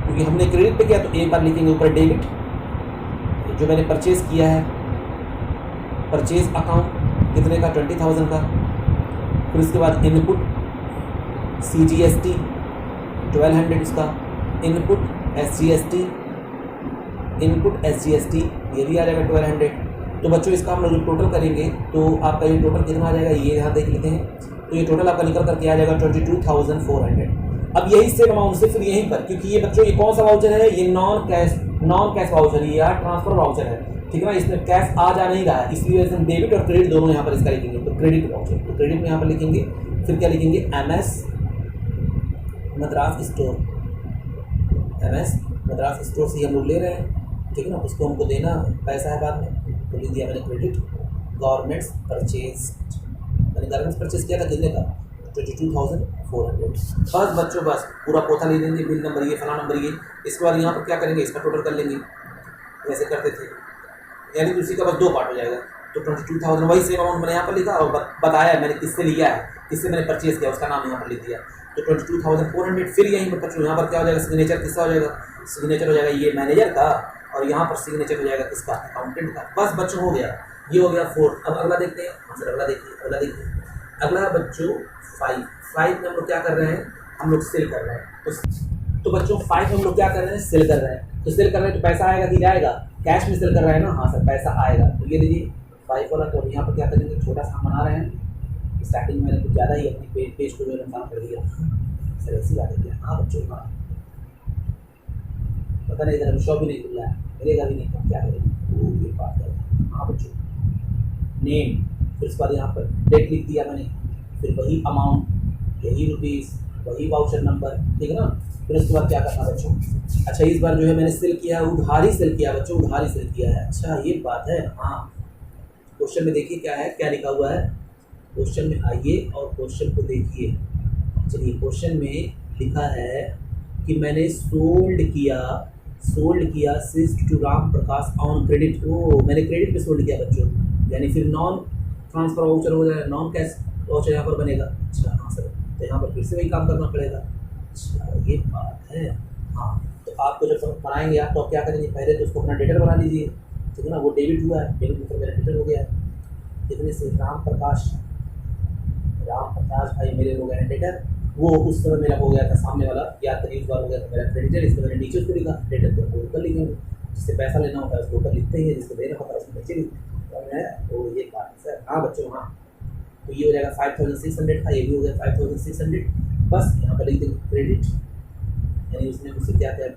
क्योंकि हमने क्रेडिट पे किया तो एक बार लिखेंगे ऊपर डेबिट, जो मैंने परचेज किया है, परचेज अकाउंट कितने का, 20,000 का। फिर उसके बाद इनपुट CGST 1200 इसका, इनपुट SGST, इनपुट SGST ये भी आ जाएगा 1200। तो बच्चों इसका हम लोग टोटल करेंगे तो आपका ये टोटल कितना आ जाएगा, ये यहाँ देख लेते हैं। तो ये टोटल आपका निकल करके आ जाएगा 22,400। अब यही सेम अमाउंट से फिर यहीं पर, क्योंकि ये बच्चों ये कौन सा वाउचर है, ये नॉन कैश वाउचर है या ट्रांसफर वाउचर है, ठीक है ना। इसमें कैश आ जा नहीं रहा है, इसलिए हम डेबिट और क्रेडिट दोनों यहाँ पर इसका लिखेंगे। तो क्रेडिट वाउचर, तो क्रेडिट में यहाँ पर लिखेंगे, फिर क्या लिखेंगे, MS Madras store, MS Madras store से हम लोग ले रहे हैं, ठीक है ना, उसको हमको देना पैसा है बाद में, तो लिख दिया मैंने क्रेडिट। गवर्नमेंट्स परचेज, मैंने गारमेंट्स परचेज किया था कितने का, 22,400। बस बच्चों बस पूरा पोथा ले लेंगे, बिल नंबर ये, फला नंबर ये। इसके बाद यहाँ पर क्या करेंगे, इसका टोटल कर लेंगे जैसे करते थे, यानी कि उसी का बस 2 पार्ट हो जाएगा। तो 22,000 वही सेम अमाउंट मैंने यहाँ पर लिखा और बताया मैंने किससे लिया है, किससे मैंने परचेज किया, उसका नाम यहाँ पर लिख दिया। तो 22,400। फिर यहीं पर बच्चों यहाँ पर क्या हो जाएगा, सिग्नेचर किसका हो जाएगा, सिग्नेचर हो जाएगा ये मैनेजर का, और यहाँ पर सिग्नेचर हो जाएगा किसका, अकाउंटेंट का। बस बच्चों हो गया, ये हो गया 4। अब अगला देखते हैं, सर अगला देखिए, अगला देखिए, अगला बच्चों 5 में हम लोग क्या कर रहे हैं, हम लोग सेल कर रहे हैं। तो बच्चों 5 में हम लोग क्या कर रहे हैं, सेल कर रहे हैं। तो सेल कर रहे हैं तो पैसा आएगा कि जाएगा, कैश में सेल कर रहे हैं ना, हाँ सर पैसा आएगा। तो ये लीजिए 5 वाला। तो यहाँ पर क्या करेंगे, छोटा सा बना रहे हैं, स्टार्टिंग में मैंने कुछ ज़्यादा ही अपनी पेज को जो नुकसान कर दिया सर, ऐसी बात है। हाँ बच्चों हाँ, पता नहीं इधर शॉप भी नहीं खुल रहा है, मिलेगा भी नहीं, तो क्या करेंगे, तो ये बात है। हाँ बच्चों नेम, फिर उसके बाद यहाँ पर डेट लिख दिया मैंने, फिर वही अमाउंट, यही रुपीज़, वही वाउचर नंबर, ठीक है ना। फिर उसके बाद क्या करना बच्चों, अच्छा इस बार जो है मैंने सेल किया, उधारी सेल किया बच्चों, उधारी सेल किया है। अच्छा ये बात है, हाँ। क्वेश्चन में देखिए क्या है, क्या लिखा हुआ है। क्वेश्चन में आइए और क्वेश्चन को देखिए। चलिए क्वेश्चन में लिखा है कि मैंने सोल्ड किया सिस्ट to Ram Prakash on credit. ओ मैंने क्रेडिट पे सोल्ड किया बच्चों, यानी फिर नॉन ट्रांसफर वाउचर हो जाएगा, नॉन कैश वाउचर यहाँ पर बनेगा। अच्छा हाँ सर, तो यहाँ पर फिर से वही काम करना पड़ेगा। अच्छा ये बात है, हाँ। तो आपको जब बनाएंगे आप, तो आप क्या करेंगे, पहले तो उसको अपना डेटर बना लीजिए, ठीक है ना। वो डेबिट हुआ है, डेबिट मतलब मेरा डेटर हो गया है। कितने से, राम प्रकाश भाई मेरे हो गए हैं डेटर। वो उस समय मेरा हो गया था सामने वाला, या करीब बार हो गया था मेरा क्रेडिटर, इसको मैंने नीचे उसको लिखा, डेटर को ऊपर लिखेंगे। जिससे पैसा लेना होता है उसको ऊपर लिखते हैं, जिसको देना होता है उसको नीचे लिखते हैं। तो ये बात है सर, हाँ बच्चों हाँ। तो ये हो जाएगा 5600 था, ये भी हो गया 5600। बस यहाँ पर लिख देंगे क्रेडिट, यानी उसने मुझसे क्या किया,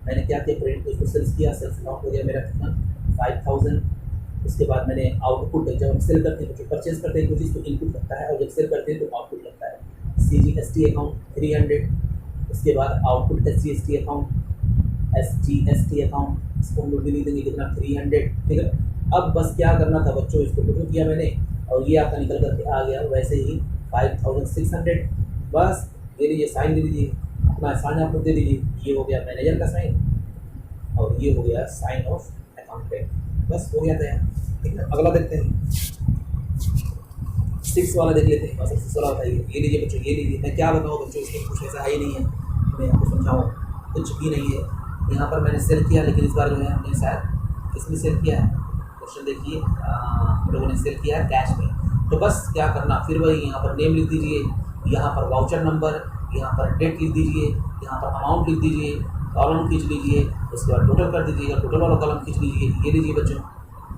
मैंने क्या किया, क्रेडिट को उसको सेल्स किया, सेल्स अमाउंट हो गया मेरा कितना 5000। उसके बाद मैंने आउटपुट, जब हम सेल करते हैं तो परचेज करते हैं कुछ चीज़ तो इनपुट लगता है, और जब सेल करते हैं तो आउटपुट लगता है। CGST अकाउंट 300, उसके बाद आउटपुट SGST अकाउंट, इसको हम लोग भी लिख देंगे कितना 300, ठीक है। अब बस क्या करना था बच्चों, इसको टोटल किया मैंने और ये आपका निकल करके आ गया वैसे ही 5600। बस दे लीजिए, साइन दे दीजिए, अपना साइन आप लोग दे दीजिए। ये हो गया मैनेजर का साइन और ये हो गया साइन ऑफ अकाउंटेंट। बस हो गया तैयार, ठीक है। अगला देखते हैं, 6 वाला देख लेते हैं। बस 6 वाला बताइए। ये लीजिए बच्चों, ये लीजिए। मैं क्या बताऊँ बच्चों, इसमें कुछ ऐसा है ही नहीं है, मैं आपको समझाऊँ, कुछ भी नहीं है। यहाँ पर मैंने सेल किया, लेकिन इस बार जो है हमने शायद किसमें सेल किया है, क्वेश्चन देखिए, हम लोगों ने सेल किया है कैश में। तो बस क्या करना, फिर वही यहाँ पर नेम लिख दीजिए, यहाँ पर वाउचर नंबर, यहाँ पर डेट लिख दीजिए, यहाँ पर अमाउंट लिख दीजिए, कॉलम खींच लीजिए, उसके बाद टोटल कर दीजिएगा, टोटल वाला कॉलम खींच लीजिए। ये लीजिए बच्चों,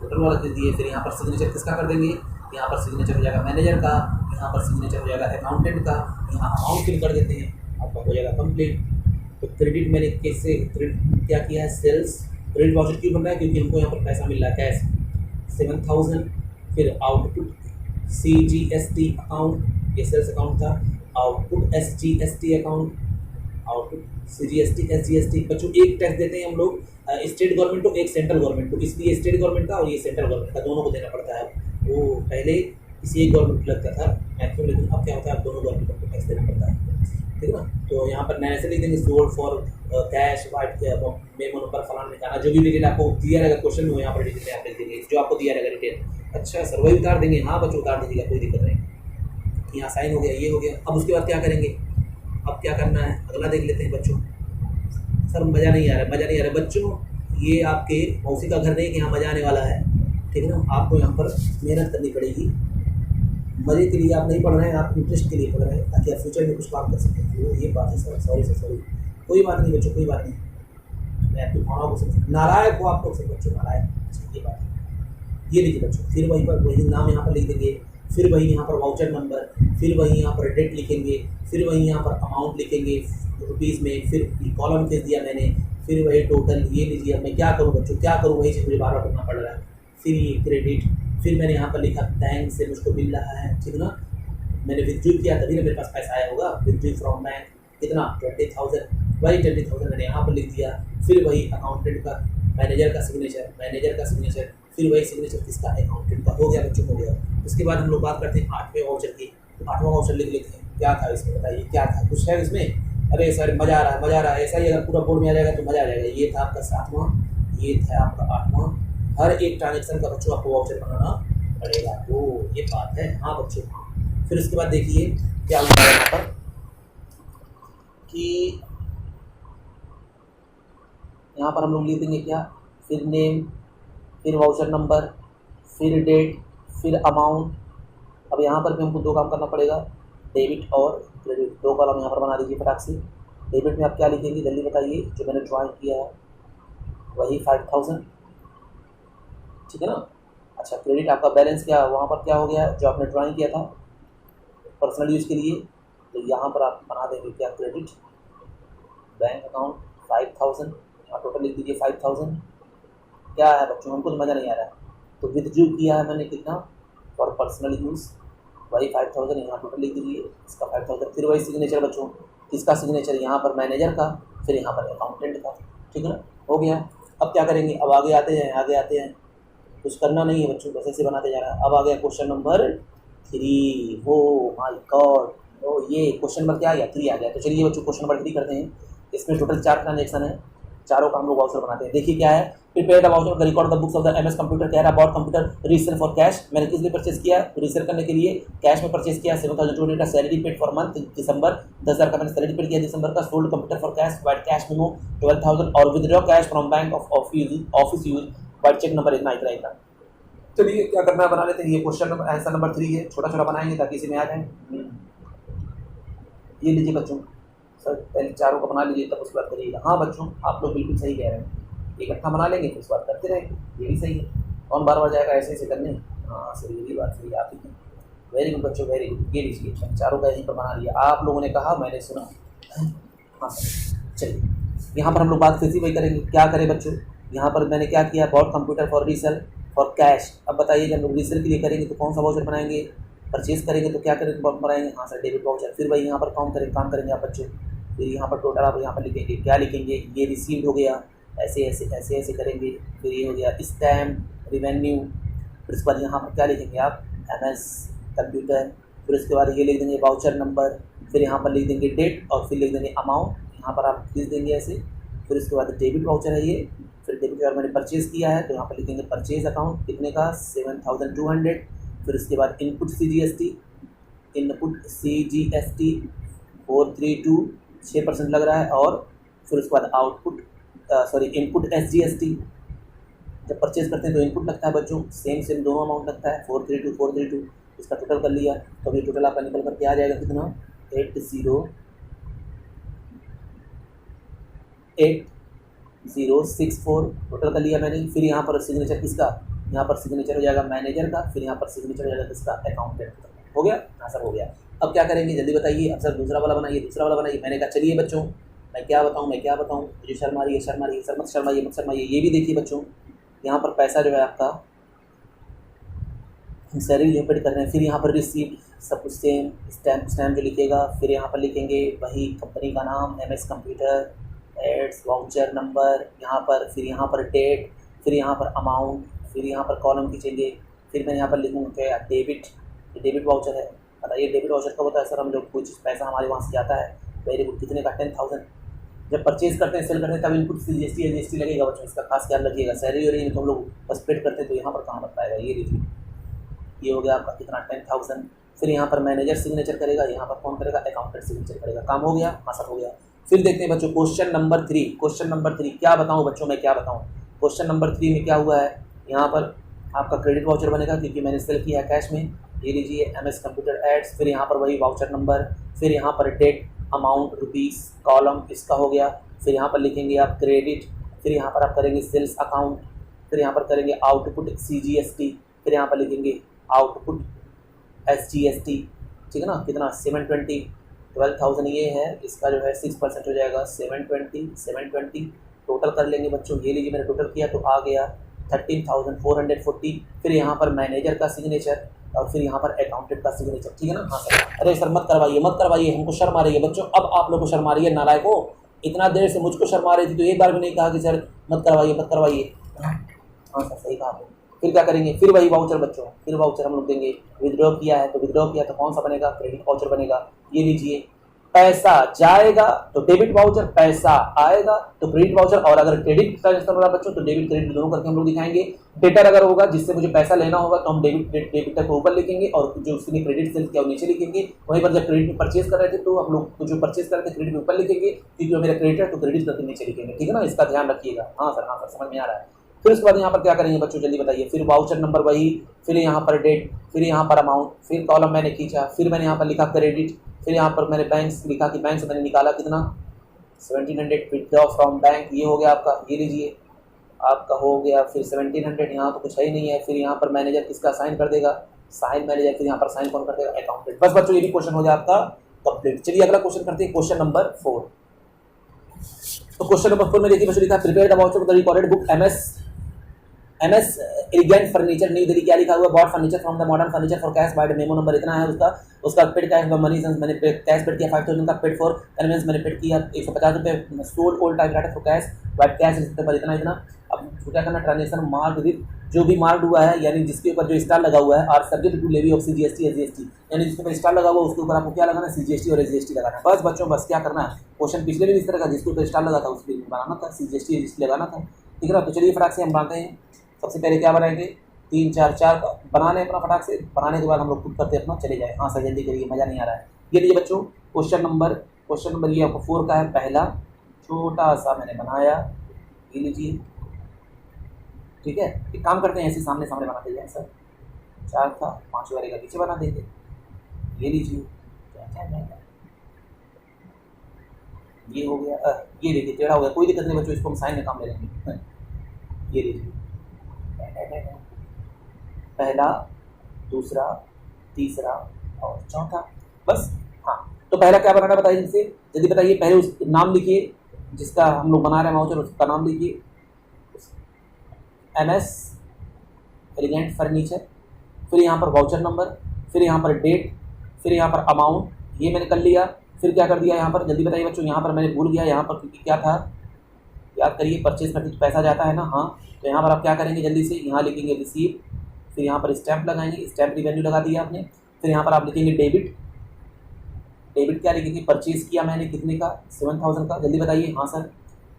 टोटल वाला खींच दिए। फिर यहाँ पर सिग्नेचर किसका कर देंगे, यहाँ पर सिग्नेचर हो जाएगा मैनेजर का, यहाँ पर सिग्नेचर हो जाएगा अकाउंटेंट का, यहाँ अमाउंट फिल कर देते हैं, आपका हो जाएगा कंप्लीट। तो क्रेडिट मैंने कैसे क्रेडिट क्या किया है, सेल्स क्रेडिट वाउचर क्यों बन रहा है, क्योंकि हमको यहाँ पर पैसा मिल रहा है कैश 7000। फिर आउटपुट CGST अकाउंट, ये सेल्स अकाउंट था। Output SGST account, output CGST SGST। बच्चों एक टैक्स देते हैं हम लोग, स्टेट गवर्नमेंट को, एक सेंट्रल गवर्नमेंट को, इसलिए स्टेट गवर्नमेंट का और ये सेंट्रल गवर्नमेंट का दोनों को देना पड़ता है। वो पहले किसी एक गवर्नमेंट को लगता था मैक्सिमम, लेकिन अब क्या होता है, अब दोनों गवर्नमेंट को टैक्स देना पड़ता है, ठीक है ना। तो यहाँ पर नए से लिख देंगे sold for cash white memo number फलाना निकालना, जो भी डिटेल आपको दिया रहेगा क्वेश्चन में, यहाँ पर डिटेल आप लिख देंगे जो आपको दिया रहेगा डिटेल। अच्छा सर वही उतार देंगे, हाँ बच्चों उतार दीजिएगा, कोई दिक्कत नहीं। यहाँ साइन हो गया, ये हो गया। अब उसके बाद क्या करेंगे, अब क्या करना है, अगला देख लेते हैं बच्चों। सर मज़ा नहीं आ रहा बच्चों, ये आपके मौसी का घर नहीं कि यहाँ मज़ा आने वाला है, ठीक है ना। आपको यहाँ पर मेहनत करनी पड़ेगी, मज़े के लिए आप नहीं पढ़ रहे हैं, आप इंटरेस्ट के लिए पढ़ रहे हैं, ताकि आप फ्यूचर में कुछ काम कर सकें। तो ये बात है सर, सॉरी कोई बात नहीं बच्चों, कोई बात नहीं। मैं आपकी भावनाओं को समझ, नारायक हो आप लोग सब बच्चों, नारायक। ये बात है, ये लिखिए बच्चों। फिर वहीं पर वही नाम यहाँ पर लिख देंगे, फिर वही यहाँ पर वाउचर नंबर, फिर वही यहाँ पर डेट लिखेंगे, फिर वही यहाँ पर अमाउंट लिखेंगे रुपीज़ में, फिर कॉलम खींच दिया मैंने, फिर वही टोटल। ये लीजिए, अब मैं क्या करूँ बच्चों, क्या करूँ, वही चीज़ मुझे बार बार करना पड़ रहा है। फिर ये क्रेडिट, फिर मैंने यहाँ पर लिखा बैंक से मुझको मिल रहा है, ठीक ना। मैंने विथड्रॉ किया तभी ना मेरे पास पैसा आया होगा, विथड्रॉ फ्रॉम बैंक कितना 20000, वही 20000 मैंने यहाँ पर लिख दिया। फिर वही अकाउंटेंट का, मैनेजर का सिग्नेचर, फिर वही सिग्नेचर किसका, अकाउंटेंट का। हो गया बच्चों, हो गया। उसके बाद हम लोग बात करते हैं 8वें वाउचर की। तो 8वां वाउचर लिख लेते हैं, क्या था इसमें बताइए, क्या था, कुछ है इसमें। अरे सर मज़ा आ रहा है, ऐसा ही अगर पूरा बोर्ड में आ जाएगा तो मज़ा आ जाएगा। ये था आपका 7वां, ये था आपका 8वां। हर एक ट्रांजेक्शन का बच्चों आपको वाउचर बनाना पड़ेगा। तो ये बात है, हाँ बच्चों। फिर उसके बाद देखिए क्या हुआ है यहाँ पर कि यहाँ पर हम लोग लिख देंगे क्या, फिर नेम, फिर वाउचर नंबर, फिर डेट, फिर अमाउंट। अब यहाँ पर भी हमको 2 काम करना पड़ेगा, डेबिट और क्रेडिट। 2 कॉलम यहाँ पर बना दीजिए फटाक से। डेबिट में आप क्या लिखेंगे जल्दी बताइए, जो मैंने ड्राइंग किया है वही 5000, ठीक है ना। अच्छा क्रेडिट आपका बैलेंस क्या, वहाँ पर क्या हो गया जो आपने ड्राइंग किया था पर्सनल यूज़ के लिए, तो यहाँ पर आप बना देंगे क्या, क्रेडिट बैंक अकाउंट 5000, और टोटल लिख दीजिए 5000। क्या है बच्चों, हमको तो मज़ा नहीं आ रहा है। तो विथड्रॉ किया है मैंने कितना, फॉर पर्सनल यूज़ वही 5000 यहाँ टोटल लिख दीजिए, इसका 5000, फिर वही सिग्नेचर बच्चों, किसका सिग्नेचर, यहाँ पर मैनेजर का, फिर यहाँ पर अकाउंटेंट का, ठीक है ना, हो गया। अब क्या करेंगे, अब आगे आते हैं, कुछ करना नहीं है बच्चों, बस ऐसे बनाते जा रहा है। अब आ गया क्वेश्चन नंबर 3, हो माय गॉड, ओ ये क्वेश्चन नंबर क्या आ गया, 3 आ गया। तो चलिए बच्चों क्वेश्चन नंबर 3 करते हैं। इसमें टोटल 4 ट्रांजेक्शन है, चारों का हम लोग वाउचर बनाते हैं। देखिए क्या है, prepare the voucher the record the books of the MS computer, कह रहा है about computer resale for cash. मैंने किस लिए परचेज किया, रीसेल करने के लिए, कैश में परचेज किया। 7200 का salary paid for month December, 10,000 का मैंने सैलरी पेड किया दिसंबर का। Sold computer for cash vide cash memo 12,000 और withdraw cash from bank of office use vide cheque number इतना। चलिए क्या करना है, बना लेते हैं। ये क्वेश्चन नंबर आंसर नंबर 3 है, छोटा छोटा बनाएंगे ताकि इसी में आ जाए। ये लीजिए बच्चों, सर पहले चारों को बना लीजिए तब उसके बाद करिएगा। हाँ बच्चों आप लोग बिल्कुल सही कह रहे हैं, इकट्ठा बना लेंगे फिर उसके बाद करते रहेंगे, ये भी सही है। कौन बार बार जाएगा ऐसे करने, हाँ सर ये भी बात सही आप ही की। वेरी गुड बच्चों, वेरी गुड। ये लीजिए चारों का यहीं पर बना लिया, आप लोगों ने कहा मैंने सुना। हाँ सर चलिए, यहाँ पर हम लोग बात कैसी वही करेंगे। क्या करें बच्चों, यहाँ पर मैंने क्या किया, bought computer for resale for cash. अब बताइए जब लोग रीसेल के लिए करेंगे तो कौन सा वाउचर बनाएंगे, परचेज करेंगे तो क्या करेंगे, बनाएंगे, हाँ सर डेबिट वाउचर। फिर भाई यहाँ पर काम करेंगे आप बच्चों। फिर यहाँ पर टोटल आप यहाँ पर लिखेंगे, क्या लिखेंगे, ये रिसीव्ड हो गया, ऐसे करेंगे। फिर ये हो गया स्टैम्प रेवेन्यू। फिर उसके बाद यहाँ पर क्या लिखेंगे आप, एमएस कंप्यूटर। फिर उसके बाद ये लिख देंगे वाउचर नंबर, फिर यहाँ पर लिख देंगे डेट और फिर लिख देंगे अमाउंट, यहाँ पर आप लिख देंगे ऐसे। फिर उसके बाद डेबिट वाउचर है ये, फिर डेबिट वाउचर मैंने परचेज़ किया है तो यहाँ पर लिखेंगे परचेज अकाउंट कितने का 7200। फिर उसके बाद इनपुट CGST 432 6% लग रहा है। और फिर उसके बाद आउटपुट इनपुट SGST, जब परचेज करते हैं तो इनपुट लगता है बच्चों, सेम दोनों अमाउंट लगता है 432। इसका टोटल कर लिया तो अभी टोटल आपका निकल करके आ जाएगा कितना, 8064 टोटल कर लिया मैंने। फिर यहाँ पर सिग्नेचर किसका, यहाँ पर सिग्नेचर हो जाएगा मैनेजर का, फिर यहाँ पर सिग्नेचर हो जाएगा किसका, अकाउंटेंट का। हो गया, हाँ सर हो गया। अब क्या करेंगे जल्दी बताइए, अब सर दूसरा वाला बनाइए। मैंने कहा चलिए बच्चों मैं क्या बताऊँ, मुझे शर्म आ रही है, सर मत शर्माइए। ये भी देखिए बच्चों, यहाँ पर पैसा जो है आपका सैलरी जो पेड कर रहे हैं। फिर यहाँ पर रिसीप्ट सब कुछ सेम, स्टैम्प जो लिखेगा। फिर यहाँ पर लिखेंगे वही कंपनी का नाम एमएस कंप्यूटर, एड्स, वाउचर नंबर यहाँ पर, फिर यहाँ पर डेट, फिर यहाँ पर अमाउंट, फिर यहाँ पर कॉलम खींचेंगे। फिर मैं यहाँ पर लिखूँगा क्या, डेबिट वाउचर है। बताइए डेबिट वाउचर कब होता है सर, हम लोग कुछ पैसा हमारे वहाँ से जाता है, वेरी गुड, कितने का 10,000। जब परचेज करते हैं सेल करते हैं तब इनपुट GST लगेगा बच्चों, इसका खास ख्याल रखिएगा। सैलरी और ये तो हम लोग बस पेड करते हैं तो यहाँ पर कहाँ बताएगा। ये लीजिए, ये हो गया आपका कितना 10,000। फिर यहाँ पर मैनेजर सिग्नेचर करेगा, यहाँ पर कौन करेगा, अकाउंटेंट सिग्नेचर करेगा। काम हो गया, हाँ सर हो गया। फिर देखते हैं बच्चों क्वेश्चन नंबर 3। क्या बताऊँ बच्चों, मैं क्या बताऊँ। क्वेश्चन नंबर 3 में क्या हुआ है, यहाँ पर आपका क्रेडिट वाउचर बनेगा क्योंकि मैंने सेल किया कैश में। ये लीजिए एमएस कंप्यूटर एड्स, फिर यहाँ पर वही वाउचर नंबर, फिर यहाँ पर डेट, अमाउंट, रुपीस, कॉलम इसका हो गया। फिर यहाँ पर लिखेंगे आप क्रेडिट, फिर यहाँ पर आप करेंगे सेल्स अकाउंट, फिर यहाँ पर करेंगे आउटपुट CGST, फिर यहाँ पर लिखेंगे आउटपुट SGST, ठीक है ना। कितना 12,000 ये है, इसका जो है 6% हो जाएगा 720 टोटल कर लेंगे बच्चों। ये लीजिए मैंने टोटल किया तो आ गया 13,440। फिर यहाँ पर मैनेजर का सिग्नेचर और फिर यहाँ पर अकाउंटेंट का सिग्नेचर, ठीक है ना। हाँ सर, अरे सर मत करवाइए, हमको शर्म आ रही है बच्चों। अब आप लोग को शर्म आ रही है, नालायकों, इतना देर से मुझको शर्म आ रही थी तो एक बार भी नहीं कहा कि सर मत करवाइए। हाँ सर सही कहा आपने। फिर क्या करेंगे, फिर वही वाउचर बच्चों, फिर वाउचर हम लोग देंगे। विथड्रॉ किया तो कौन सा बनेगा, क्रेडिट वाउचर बनेगा। ये लीजिए, पैसा जाएगा तो डेबिट वाउचर, पैसा आएगा तो क्रेडिट वाउचर। और अगर क्रेडिट ट्रांजेक्शन हो रहा बच्चों तो डेबिट क्रेडिट दोनों करके हम लोग दिखाएंगे। डेटर अगर होगा जिससे मुझे पैसा लेना होगा तो हम डेबिटर को ऊपर लिखेंगे और जो उसने क्रेडिट सेल किया वो नीचे लिखेंगे। वहीं पर जब क्रेडिट में परचेज कर रहे थे तो हम लोग जो परचेज कर रहे थे क्रेडिट में ऊपर लिखेंगे, क्योंकि मेरा क्रेडिट है तो क्रेडिट करके नीचे लिखेंगे, ठीक है ना। इसका ध्यान रखिएगा। हाँ सर समझ में आ रहा है। फिर उसके बाद यहाँ पर क्या करेंगे बच्चों, जल्दी बताइए। फिर वाउचर नंबर वही, फिर यहाँ पर डेट, फिर यहाँ पर अमाउंट, फिर कॉलम मैंने खींचा, फिर मैंने यहाँ पर लिखा क्रेडिट, फिर यहाँ पर मैंने बैंक लिखा कि बैंक से मैंने निकाला कितना 1700 विथड्रॉ फ्रॉम बैंक। ये हो गया आपका, ये लीजिए आपका हो गया। फिर 1700, यहाँ तो कुछ है ही नहीं है। फिर यहाँ पर मैनेजर किसका साइन कर देगा, साइन मैनेजर। फिर यहाँ पर साइन कौन कर देगा, अकाउंटेंट। बस बच्चों ये भी क्वेश्चन हो गया आपका कंप्लीट। चलिए अगला क्वेश्चन करते हैं, क्वेश्चन नंबर 4। तो क्वेश्चन नंबर 4 में देखिए बच्चों लिखा, prepare the voucher for the recorded book MS MS elegant furniture New Delhi, क्या लिखा हुआ? Bought furniture from the modern furniture for cash by memo number इतना है उसका पेड कैश मनी मैंने कैश पेड किया 5000 का, पेड फॉर कन्वेंस मैंने पेड किया 150 रुपये, sold old typewriter for cash vide cash पर इतना। अब क्या करना, ट्रांजेक्शन मार्क विद जो भी मार्क हुआ है, यानी जिसके ऊपर जो स्टार लगा हुआ है, और subject to levy of CGST SGST, यानी जिसके ऊपर स्टार लगा हुआ है उसके ऊपर आपको क्या लगाना है? CGST और SGST लगाना है। बस बच्चों बस क्या करना है, क्वेश्चन पिछले भी इस तरह का जिसके ऊपर स्टार लगा था उसके बनाना था, CGST SGST लगाना था, ठीक है ना। तो चलिए फटाक से हम बनाते हैं। सबसे पहले क्या बनाएंगे, 3 4 4 बनाने अपना फटाक से, बनाने के बाद हम लोग खुद करते अपना चले जाए। हाँ सर जल्दी करिए, मज़ा नहीं आ रहा है। ये लीजिए बच्चों क्वेश्चन नंबर ये आपको 4 का है, पहला छोटा सा मैंने बनाया, ये लीजिए, ठीक है। एक काम करते हैं ऐसे सामने सामने बनाते जाए सर, 4 था 5 वाले का पीछे बना देंगे, ये लीजिए ये हो गया, ये देखिए टेढ़ा हो गया, कोई दिक्कत नहीं बच्चों, इसको हम साइन में काम ले लेंगे। ये लीजिए पहला, दूसरा, तीसरा और चौथा, बस। हाँ तो पहला क्या बनाना बताइए जिनसे, जल्दी बताइए। पहले उस नाम लिखिए जिसका हम लोग बना रहे हैं वाउचर, उसका नाम लिखिए MS एलिगेंट फर्नीचर, फिर यहाँ पर वाउचर नंबर, फिर यहाँ पर डेट, फिर यहाँ पर अमाउंट, ये मैंने कर लिया। फिर क्या कर दिया यहाँ पर, जल्दी बताइए बच्चों। यहाँ पर मैंने भूल गया, यहाँ पर क्योंकि क्या था, याद करिए, परचेज करते पैसा जाता है ना, हाँ। तो यहाँ पर आप क्या करेंगे, जल्दी से यहाँ लिखेंगे रिसीव, फिर यहाँ पर स्टैंप लगाएंगे, स्टैंप रिवेन्यू लगा दिया आपने। फिर यहाँ पर आप लिखेंगे डेबिट, डेबिट क्या लिखेंगे, परचेज किया मैंने कितने का, 7000 का, जल्दी बताइए। हाँ सर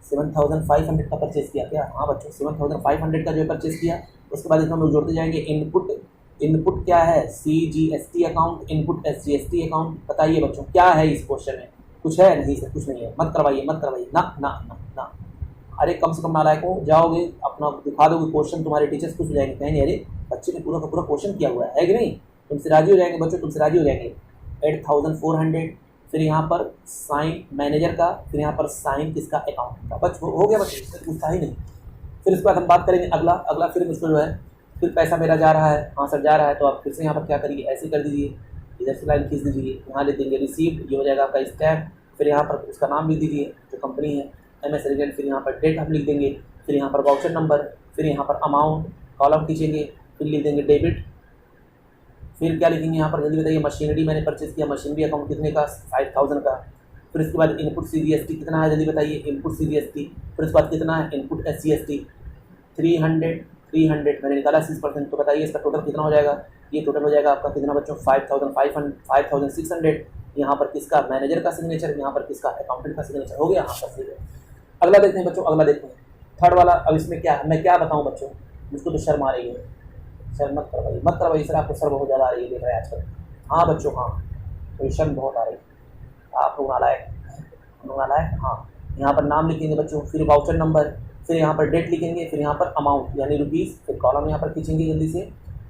7500 का परचेज किया क्या? हाँ बच्चों 7500 का जो परचेज किया। उसके बाद इसमें हम लोग जोड़ते जाएंगे इनपुट क्या है, CGST account, input SGST account. बताइए बच्चों क्या है इस क्वेश्चन में, कुछ है? नहीं सर कुछ नहीं है, मत करवाइए ना ना ना ना। अरे कम से कम नालायक हो जाओगे, अपना दिखा दोगे क्वेश्चन, तुम्हारे टीचर्स खुश हो जाएंगे, कहेंगे अरे बच्चे ने पूरा का पूरा क्वेश्चन किया हुआ है कि नहीं, तुमसे राजी हो जाएंगे बच्चों, तुमसे राजी हो जाएंगे। 8400, फिर यहाँ पर साइन मैनेजर का, फिर यहाँ पर साइन किसका, अकाउंट का। बस हो गया बच्चे, पूछता ही नहीं। फिर उसके बाद हम बात करेंगे अगला फिर इसमें जो है, फिर पैसा मेरा जा रहा है, हाँ सर जा रहा है, तो आप फिर से यहाँ पर क्या करिए, ऐसे कर दीजिए, इधर से लाइन खींच दीजिए, यहाँ लिख देंगे रिसीव्ड, ये हो जाएगा आपका स्टैम्प। फिर यहाँ पर उसका नाम लिख दीजिए जो कंपनी है MS एलिगेंट, फिर यहाँ पर डेट हम लिख देंगे, फिर यहाँ पर वाउचर नंबर, फिर यहाँ पर अमाउंट, कॉलम खींचेंगे, फिर लिख देंगे डेबिट। फिर क्या लिखेंगे यहाँ पर, जल्दी बताइए। मशीनरी मैंने परचेज किया, मशीनरी अकाउंट कितने का, 5000 का। फिर इसके बाद इनपुट CGST कितना है, जल्दी बताइए। इनपुट CGST, फिर उसके बाद कितना है, इनपुट SGST 300 मैंने निकाला 60%। तो बताइए इसका टोटल कितना हो जाएगा, ये टोटल हो जाएगा आपका कितना बच्चों, 5600। यहाँ पर किसका, मैनेजर का सिग्नेचर, यहाँ पर किसका, अकाउंटेंट का सिग्नेचर, हो गया। हाँ बस ठीक है। अगला देखते हैं बच्चों, अगला देखते हैं थर्ड वाला। अब इसमें क्या मैं क्या बताऊँ बच्चों, मुझको तो शर्म आ रही है, सर मत करवाइए सर, आपको शर्म बहुत ज़्यादा आ रही है, देख रहे हैं आजकल। हाँ बच्चों हाँ, तो शर्म बहुत आ रही है, आप लोग नालायक। हाँ यहाँ पर नाम लिखेंगे बच्चों, फिर वाउचर नंबर, फिर यहाँ पर डेट लिखेंगे, फिर यहाँ पर अमाउंट यानी रुपीज़, फिर कॉलम यहाँ पर खींचेंगे जल्दी से।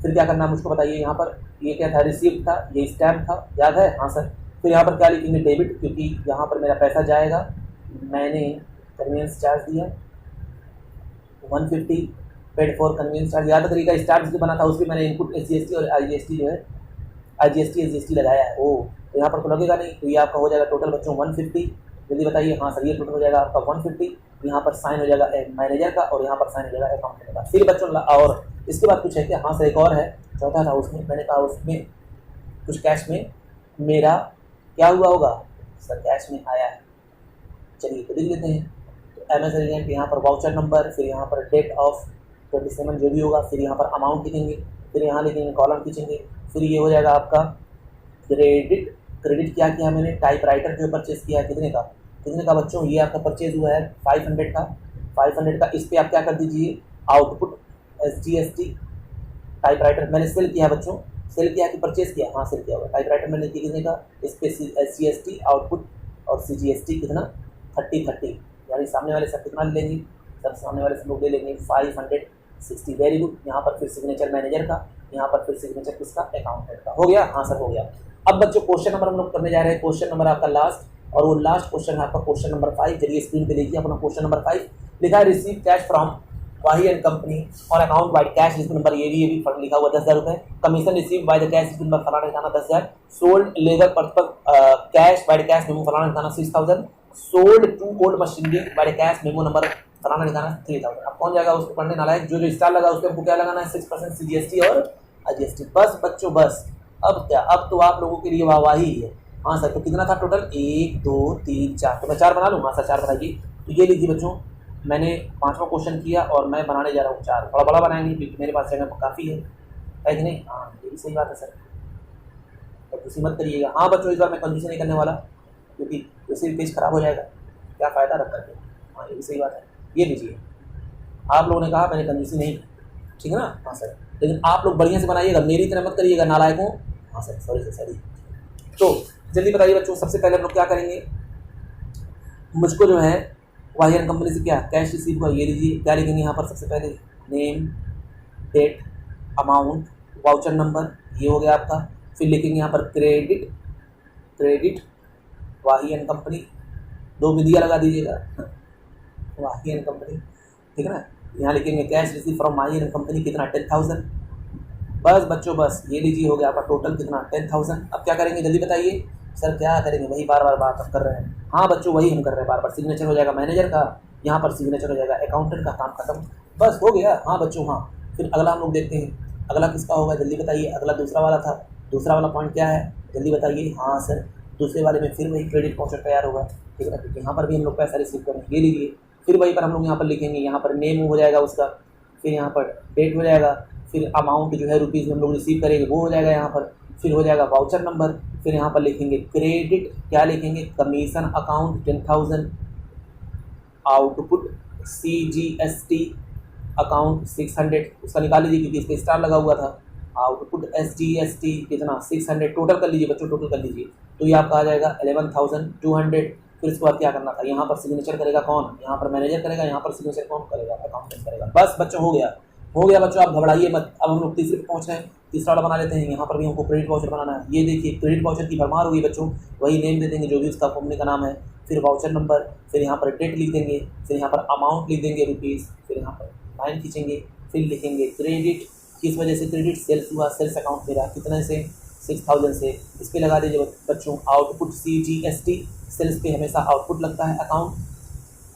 फिर क्या करना है मुझको बताइए। यहाँ पर ये क्या था, रिसीप्ट था, ये स्टैम्प था, याद है? हाँ सर। फिर यहाँ पर क्या लिखेंगे, डेबिट, क्योंकि यहाँ पर मेरा पैसा जाएगा, मैंने कन्वीनियंस चार्ज दिया 150, पेड फॉर कन्वीनियंस चार्ज, याद तरीका स्टार्ट जो बना था उसमें मैंने इनपुट SGST और IGST जो है SGST लगाया है। ओ तो यहाँ पर तो लगेगा नहीं, तो ये आपका हो जाएगा टोटल बच्चों 150। जल्दी बताइए। हाँ सर ये टोटल हो जाएगा आपका 150, यहाँ पर साइन हो जाएगा मैनेजर का और यहाँ पर साइन हो जाएगा अकाउंटेंट का। फिर बच्चों और इसके बाद कुछ है क्या? हाँ सर एक और है, चौथा था उसमें, मैंने कहा उसमें कुछ कैश में मेरा क्या हुआ होगा सर, कैश में आया है, चलिए तो लिख लेते हैं। तो MS एलिगेंट, यहाँ पर वाउचर नंबर, फिर यहाँ पर डेट ऑफ 27 जो भी होगा, फिर यहाँ पर अमाउंट लिखेंगे, फिर यहाँ लिखेंगे कॉलम खींचेंगे, फिर ये हो जाएगा आपका क्रेडिट क्या किया मैंने, टाइपराइटर जो परचेज किया है कितने का बच्चों, ये आपका परचेज हुआ है 500 का। इस पर आप क्या कर दीजिए, आउटपुट SGST टाइपराइटर मैंने सेल किया है बच्चों, सेल किया कि परचेज किया, हाँ सेल किया हुआ। टाइपराइटर मैंने किया कितने का, इस पर SGST आउटपुट और CGST कितना 30, यानी सामने वाले सब कितना लेंगे सर, सामने वाले सब लोग ले लेंगे 560। Very good. यहाँ पर फिर सिग्नेचर मैनेजर का, यहाँ पर फिर सिग्नेचर किसका, अकाउंटेंट का। हो गया? हाँ सर हो गया। अब बच्चों क्वेश्चन नंबर हम लोग करने जा रहे हैं, क्वेश्चन नंबर आपका लास्ट, और वो लास्ट क्वेश्चन है आपका क्वेश्चन नंबर 5। चलिए स्क्रीन पे देखिए अपना क्वेश्चन नंबर 5 लिखा है, receive cash from Wahi and company और account by cash receive number, ये भी लिखा हुआ 10,000 रुपये। Commission receive by the cash receive number फलाना ठिकाना 10,000। Sold ledger purpose cash by the cash memo फलाना ठिकाना 6,000। Sold to old machinery by the cash memo number फलाना लिखाना है 3000। अब कौन जाएगा उसको पढ़ने नालायक, जो स्टार लगा उसको हमको क्या लगाना है 6% CGST और IGST। बस बच्चों बस, अब क्या, अब तो आप लोगों के लिए वाहवाही है। हाँ सर, तो कितना था टोटल, 1 2 3 4, तो मैं 4 बना लूँ। हाँ सर 4 बनाइए। तो ये लीजिए बच्चों, मैंने 5वां क्वेश्चन किया और मैं बनाने जा रहा हूँ 4। बड़ा बड़ा बनाएंगे क्योंकि मेरे पास जगह काफ़ी है कि नहीं। हाँ ये भी सही बात है सर, कंजूसी मत करिएगा। हाँ बच्चों, इस बार मैं कंजूसी नहीं करने वाला क्योंकि वैसे भी पेज खराब हो जाएगा, क्या फ़ायदा रख करके। हाँ ये भी सही बात है। ये लीजिए, आप लोगों ने कहा मैंने कंजूसी नहीं, ठीक है ना। हाँ सर, लेकिन आप लोग बढ़िया से बनाइएगा, मेरी तरह मत करिएगा नालायकों। हाँ सर सॉरी सर सॉरी। तो जल्दी बताइए बच्चों, सबसे पहले हम लोग क्या करेंगे, मुझको जो है वाहियान कंपनी से क्या कैश रिसीव हुआ, ये लीजिए। क्या लिखेंगे यहाँ पर, सबसे पहले name, date, amount, voucher number, ये हो गया आपका। फिर लिखेंगे यहाँ पर क्रेडिट वाहियान कंपनी, 2 बिंदियाँ लगा दीजिएगा, वाहियान कंपनी, ठीक है ना। यहाँ लिखेंगे कैश रिसीव फ्रॉम वाहियान कंपनी, कितना 10,000। बस बच्चों बस, ये लीजिए हो गया आपका टोटल कितना 10,000। अब क्या करेंगे जल्दी बताइए। सर क्या करेंगे, वही बार बार बात कर रहे हैं। हाँ बच्चों वही हम कर रहे हैं बार बार। सिग्नेचर हो जाएगा मैनेजर का, यहाँ पर सिग्नेचर हो जाएगा अकाउंटेंट का, काम खत्म, बस हो गया। हाँ बच्चों हाँ, फिर अगला हम लोग देखते हैं, अगला किसका होगा जल्दी बताइए। अगला दूसरा वाला था, दूसरा वाला पॉइंट क्या है जल्दी बताइए। हाँ सर, दूसरे वाले में फिर वही क्रेडिट वाउचर तैयार होगा, ठीक है ना, क्योंकि यहाँ पर भी हम लोग पैसा रिसीव करेंगे। ये लीजिए, फिर वहीं पर हम लोग यहाँ पर लिखेंगे, यहाँ पर नेम हो जाएगा उसका, फिर यहाँ पर डेट हो जाएगा, फिर अमाउंट जो है रुपीज़ में हम लोग रिसीव करेंगे वो हो जाएगा यहाँ पर, फिर हो जाएगा वाउचर नंबर, फिर यहाँ पर लिखेंगे क्रेडिट, क्या लिखेंगे commission account 10,000, output CGST account 600, उसका निकाल लीजिए क्योंकि इस पर स्टार लगा हुआ था। आउटपुट SGST कितना 600, टोटल कर लीजिए बच्चों, टोटल कर लीजिए। तो ये आपका आ जाएगा 11,200। फिर इसके बाद क्या करना था, यहाँ पर सिग्नेचर करेगा कौन, यहाँ पर मैनेजर करेगा, यहाँ पर सिग्नेचर कौन करेगा, अकाउंटेंट करेगा। बस बच्चों हो गया, हो गया बच्चों, आप घबराइए मत। अब हम लोग तीसरे पे पहुँच रहे हैं, तीसरा वाला बना लेते हैं। यहाँ पर भी हमको क्रेडिट वाउचर बनाना है। ये देखिए क्रेडिट वाउचर की भरमार हुई बच्चों, वही नेम दे देंगे जो भी उसका कंपनी का नाम है, फिर वाउचर नंबर, फिर यहाँ पर डेट लिख देंगे, फिर यहाँ पर अमाउंट लिख देंगे रुपीज़, फिर यहाँ पर लाइन खींचेंगे, फिर लिखेंगे क्रेडिट, किस वजह से क्रेडिट, सेल्स हुआ, सेल्स अकाउंट मेरा कितने से 6,000 से, इस पर लगा दीजिए बच्चों। आउटपुट CGST, सेल्स पे हमेशा आउटपुट लगता है, अकाउंट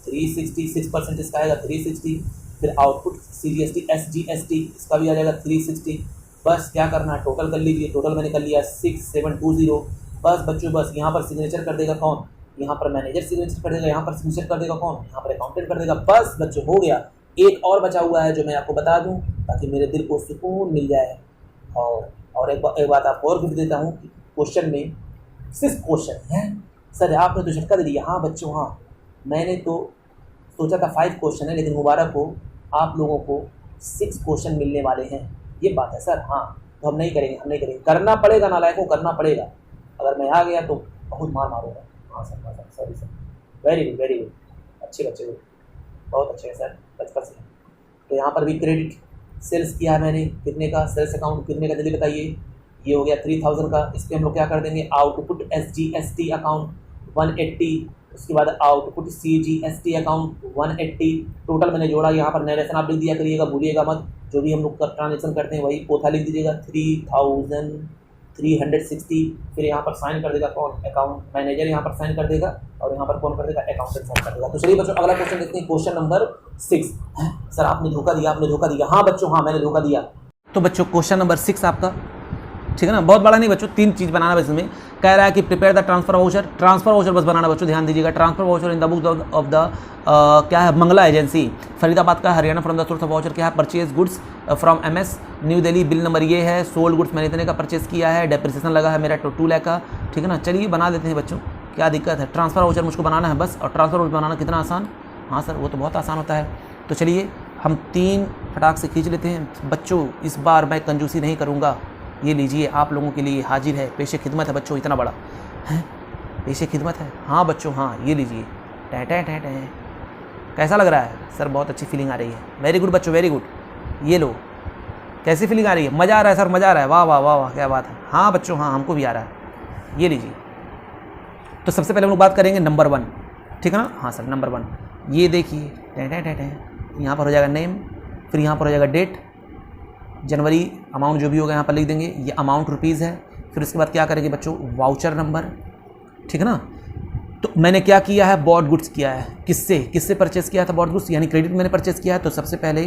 360, 6% इसका आएगा 360, फिर आउटपुट CGST SGST इसका भी आ जाएगा 360। बस क्या करना है, टोटल कर लीजिए, टोटल मैंने कर लिया 6720। बस बच्चों बस, यहाँ पर सिग्नेचर कर देगा कौन, यहाँ पर मैनेजर सिग्नेचर कर देगा, यहाँ पर सिग्नेचर कर देगा कौन, यहाँ पर अकाउंटेंट कर देगा। बस बच्चों हो गया। एक और बचा हुआ है जो मैं आपको बता दूं ताकि मेरे दिल को सुकून मिल जाए। और एक बात आपको और भी देता हूँ, क्वेश्चन में 6 क्वेश्चन हैं। सर आपने तो झटका दे दिया। हाँ बच्चों हाँ, मैंने तो सोचा था 5 क्वेश्चन है, लेकिन मुबारक हो आप लोगों को 6 क्वेश्चन मिलने वाले हैं। ये बात है सर। हाँ तो हम नहीं करेंगे, करना पड़ेगा नालायकों, करना पड़ेगा। अगर मैं आ गया तो बहुत मार मारूंगा। हाँ sir sorry sir, very good, अच्छे बच्चे, बहुत अच्छे हैं सर, बचपन से। तो यहाँ पर भी क्रेडिट सेल्स किया है मैंने, कितने का, सेल्स अकाउंट कितने का जल्दी बताइए। ये हो गया 3,000 का। इस पर हम लोग क्या कर देंगे, आउटपुट SGST अकाउंट 180, उसके बाद आउटपुट CGST अकाउंट 180। टोटल मैंने जोड़ा, यहाँ पर नरेशन आप लिख दिया करिएगा, भूलिएगा मत। जो भी हम लोग का ट्रांजेक्शन करते हैं वही पोथा लिख दीजिएगा 3,360। फिर यहाँ पर साइन कर देगा कौन, अकाउंट मैनेजर यहाँ पर साइन कर देगा, और यहाँ पर कौन कर देगा, अकाउंटेंट साइन कर देगा। तो चलिए बच्चों अगला क्वेश्चन देखते हैं, क्वेश्चन नंबर 6। सर आपने धोखा दिया। हाँ बच्चों हाँ, मैंने धोखा दिया। तो बच्चों क्वेश्चन नंबर 6 आपका, ठीक है ना, बहुत बड़ा नहीं बच्चों, 3 चीज़ बनाना बस इसमें। कह रहा है कि प्रिपेयर द ट्रांसफर वाउचर बस बनाना बच्चों, ध्यान दीजिएगा। Transfer voucher in the book of the क्या है, मंगला एजेंसी फरीदाबाद का, Haryana. From the source of voucher क्या है, purchase goods from MS new Delhi. Bill number ये है, सोल्ड गुड्स मैंने इतने का परचेज किया है, डेप्रिसिएशन लगा है मेरा 2 लाख का, ठीक है ना। चलिए बना देते हैं बच्चों, क्या दिक्कत है। ट्रांसफर वाउचर मुझको बनाना है बस, और ट्रांसफर वाउचर बनाना कितना आसान। हाँ सर वो तो बहुत आसान होता है। तो चलिए हम 3 फटाक से खींच लेते हैं बच्चों। इस बार मैं कंजूसी नहीं करूँगा। ये लीजिए आप लोगों के लिए हाजिर है, पेशे खिदमत है बच्चों, इतना बड़ा है, पेशे खिदमत है। हाँ बच्चों हाँ, ये लीजिए, टै कैसा लग रहा है सर, बहुत अच्छी फीलिंग आ रही है। वेरी गुड बच्चों, वेरी गुड। ये लो, कैसी फीलिंग आ रही है, मज़ा आ रहा है सर, मज़ा आ रहा है, वाह वाह वाह वाह, क्या बात है। हाँ बच्चों हाँ, हमको भी आ रहा है। ये लीजिए, तो सबसे पहले हम लोग बात करेंगे नंबर 1, ठीक है ना। हाँ सर नंबर 1, ये देखिए, यहाँ पर हो जाएगा नेम, फिर यहाँ पर हो जाएगा डेट, जनवरी, अमाउंट जो भी होगा यहाँ पर लिख देंगे, ये अमाउंट रुपीज़ है। फिर उसके बाद क्या करेंगे बच्चों, वाउचर नंबर, ठीक है ना। तो मैंने क्या किया है, बॉट गुड्स किया है। किससे परचेस किया था बॉट गुड्स, यानी क्रेडिट मैंने परचेस किया है। तो सबसे पहले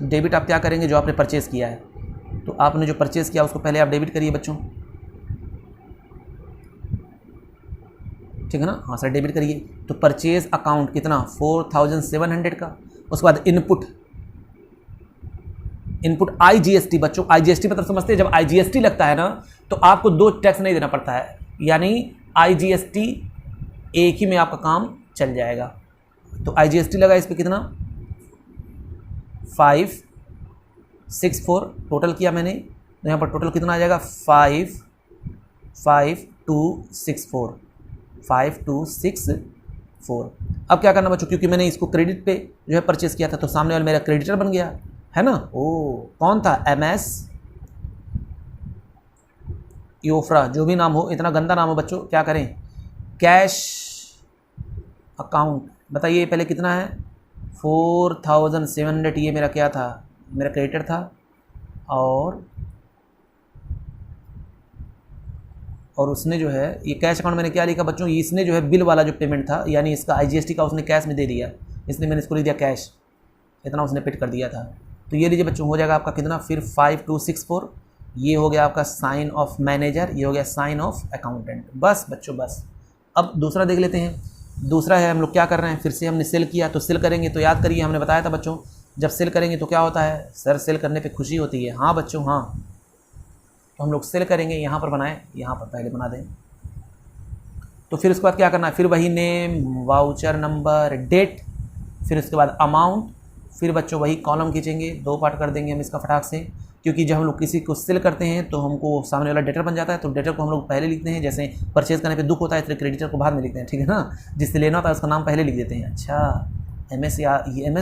डेबिट आप क्या करेंगे, जो आपने परचेस किया है, तो आपने जो परचेस किया उसको पहले आप डेबिट करिए बच्चों, ठीक है ना। हाँ सर डेबिट करिए। तो परचेज अकाउंट कितना 4700 का। उसके बाद इनपुट IGST बच्चों, IGST मतलब समझते हैं, जब IGST लगता है ना तो आपको 2 टैक्स नहीं देना पड़ता है, यानी IGST एक ही में आपका काम चल जाएगा। तो IGST लगा इस पर कितना 564 टोटल किया मैंने, तो यहाँ पर टोटल कितना आ जाएगा 5264। अब क्या करना बच्चों, क्योंकि मैंने इसको क्रेडिट पे जो है परचेस किया था तो सामने वाला मेरा क्रेडिटर बन गया है ना। ओ कौन था, MS योफ्रा, जो भी नाम हो, इतना गंदा नाम हो बच्चों, क्या करें, कैश अकाउंट बताइए पहले कितना है 4700। ये मेरा क्या था, मेरा क्रेडिटर था। और उसने जो है ये कैश अकाउंट मैंने क्या लिखा बच्चों, इसने जो है बिल वाला जो पेमेंट था, यानी इसका IGST का उसने कैश में दे दिया, इसलिए मैंने इसको लिख दिया कैश, इतना उसने पेड कर दिया था। तो ये लीजिए बच्चों, हो जाएगा आपका कितना फिर 5264। ये हो गया आपका साइन ऑफ मैनेजर, ये हो गया साइन ऑफ अकाउंटेंट। बस बच्चों बस। अब दूसरा देख लेते हैं। दूसरा है हम लोग क्या कर रहे हैं, फिर से हमने सेल किया, तो सेल करेंगे तो याद करिए हमने बताया था बच्चों, जब सेल करेंगे तो क्या होता है सर, सेल करने पे खुशी होती है। हाँ बच्चों हाँ, तो हम लोग सेल करेंगे, यहाँ पर बनाएं, यहाँ पर पहले बना दें। तो फिर उसके बाद क्या करना है, फिर वही नेम, वाउचर नंबर, डेट, फिर उसके बाद अमाउंट, फिर बच्चों वही कॉलम खींचेंगे, 2 पार्ट कर देंगे हम इसका फटाक से, क्योंकि जब हम लोग किसी को सेल करते हैं तो हमको सामने वाला डेटर बन जाता है, तो डेटर को हम लोग पहले लिखते हैं, जैसे परचेज करने पे दुख होता है इसलिए क्रेडिटर को बाद में लिखते हैं, ठीक है ना। जिससे लेना होता है उसका नाम पहले लिख देते हैं। अच्छा MS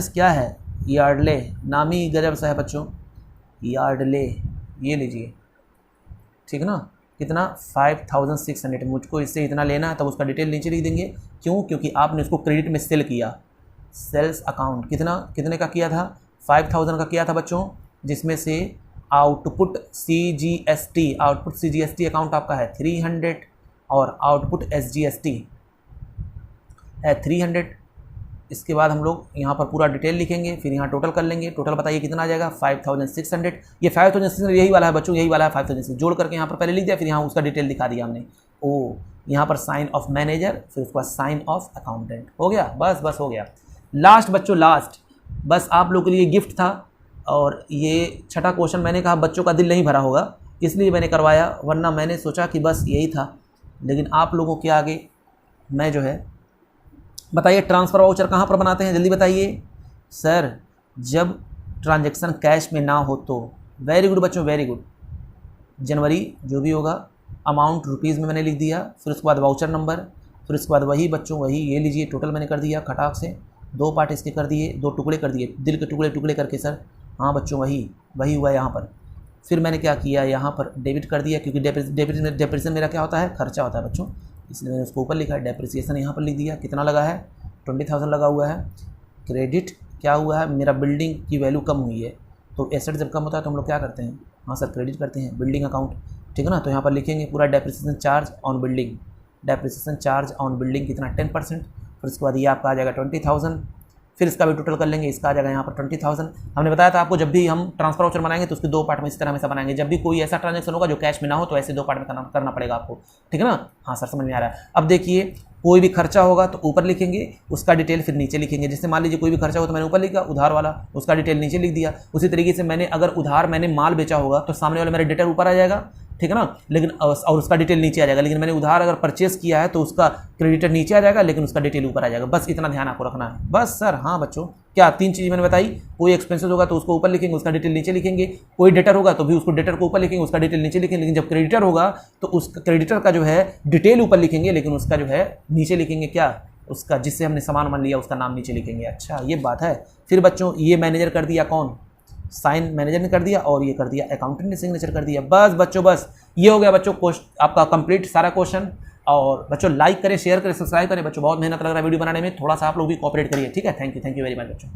क्या है, यार्डले, नाम ही गजब सा है बच्चों, यार्डले, ये लीजिए, ठीक है ना। कितना 5600, मुझको इससे इतना लेना है, तब उसका डिटेल नीचे लिख देंगे। क्यों, क्योंकि आपने उसको क्रेडिट में सेल किया। सेल्स अकाउंट कितने का किया था, 5000 का किया था बच्चों, जिसमें से आउटपुट CGST अकाउंट आपका है 300 और आउटपुट SGST है 300। इसके बाद हम लोग यहाँ पर पूरा डिटेल लिखेंगे, फिर यहाँ टोटल कर लेंगे। टोटल बताइए कितना आ जाएगा 5600। ये 5600 यही वाला है बच्चों, यही वाला है 5600, जोड़ करके यहाँ पर पहले लिख दिया, फिर यहाँ उसका डिटेल दिखा दिया हमने। ओ यहाँ पर साइन ऑफ मैनेजर, फिर उसके बाद साइन ऑफ अकाउंटेंट, हो गया। बस हो गया। लास्ट बच्चों, लास्ट बस आप लोग के लिए गिफ्ट था, और ये छठा क्वेश्चन मैंने कहा बच्चों का दिल नहीं भरा होगा इसलिए मैंने करवाया, वरना मैंने सोचा कि बस यही था, लेकिन आप लोगों के आगे मैं जो है, बताइए ट्रांसफ़र वाउचर कहाँ पर बनाते हैं, जल्दी बताइए सर। जब ट्रांजैक्शन कैश में ना हो तो। वेरी गुड बच्चों, वेरी गुड। जनवरी जो भी होगा, अमाउंट रुपीज़ में मैंने लिख दिया, फिर उसके बाद वाउचर नंबर, फिर उसके बाद वही बच्चों वही, ये लीजिए टोटल मैंने कर दिया खटाक से, 2 पार्ट इसके कर दिए, 2 टुकड़े कर दिए, दिल के टुकड़े करके सर। हाँ बच्चों वही हुआ यहाँ पर। फिर मैंने क्या किया, यहाँ पर डेबिट कर दिया, क्योंकि डेप्रिसिएशन मेरा क्या होता है, खर्चा होता है बच्चों, इसलिए मैंने उसको ऊपर लिखा है, डेप्रिसिएशन यहाँ पर लिख दिया। कितना लगा है 20,000 लगा हुआ है। क्रेडिट क्या हुआ है, मेरा बिल्डिंग की वैल्यू कम हुई है, तो एसेट जब कम होता है तो हम लोग क्या करते हैं, हाँ सर क्रेडिट करते हैं, बिल्डिंग अकाउंट, ठीक है ना। तो यहाँ पर लिखेंगे पूरा depreciation charge on building, depreciation charge on building कितना 10%, फिर उसके बाद ये आपका आ जाएगा 20,000, फिर इसका भी टोटल कर लेंगे, इसका आ जाएगा यहाँ पर 20,000। हमने बताया था आपको, जब भी हम ट्रांसफर वाउचर बनाएंगे तो उसके 2 पार्ट में इस तरह हमेशा बनाएंगे, जब भी कोई ऐसा ट्रांजैक्शन होगा जो कैश में ना हो तो ऐसे 2 पार्ट में करना पड़ेगा आपको, ठीक है ना। हाँ सर समझ में आ रहा है। अब देखिए कोई भी खर्चा होगा तो ऊपर लिखेंगे, उसका डिटेल फिर नीचे लिखेंगे। जैसे मान लीजिए कोई भी खर्चा हो तो मैंने ऊपर लिखा उधार वाला, उसका डिटेल नीचे लिख दिया। उसी तरीके से मैंने अगर उधार मैंने माल बेचा होगा तो सामने वाला मेरा डेटर ऊपर आ जाएगा, ठीक है ना, लेकिन और उसका डिटेल नीचे आ जाएगा। लेकिन मैंने उधार अगर परचेस किया है तो उसका क्रेडिटर नीचे आ जाएगा, लेकिन उसका डिटेल ऊपर आ जाएगा। बस इतना ध्यान आपको रखना है बस सर। हाँ बच्चों, क्या 3 चीज़ मैंने बताई, कोई एक्सपेंसेस होगा तो उसको ऊपर लिखेंगे, उसका डिटेल नीचे लिखेंगे, कोई डेटर होगा तो भी उसको डेटर को ऊपर लिखेंगे, उसका डिटेल नीचे लिखेंगे, लेकिन जब क्रेडिटर होगा तो उसका क्रेडिटर का जो है डिटेल ऊपर लिखेंगे, लेकिन उसका जो है नीचे लिखेंगे, क्या उसका जिससे हमने सामान मान लिया उसका नाम नीचे लिखेंगे। अच्छा ये बात है। फिर बच्चों ये मैनेजर कर दिया, कौन, साइन मैनेजर ने कर दिया, और ये कर दिया अकाउंटेंट ने सिग्नेचर कर दिया। बस बच्चों बस ये हो गया बच्चों आपका कंप्लीट सारा क्वेश्चन। और बच्चों लाइक करें, शेयर करें, सब्सक्राइब करें बच्चों, बहुत मेहनत लग रहा है वीडियो बनाने में, थोड़ा सा आप लोग भी कोऑपरेट करिए, ठीक है। थैंक यू वेरी मच बच्चों।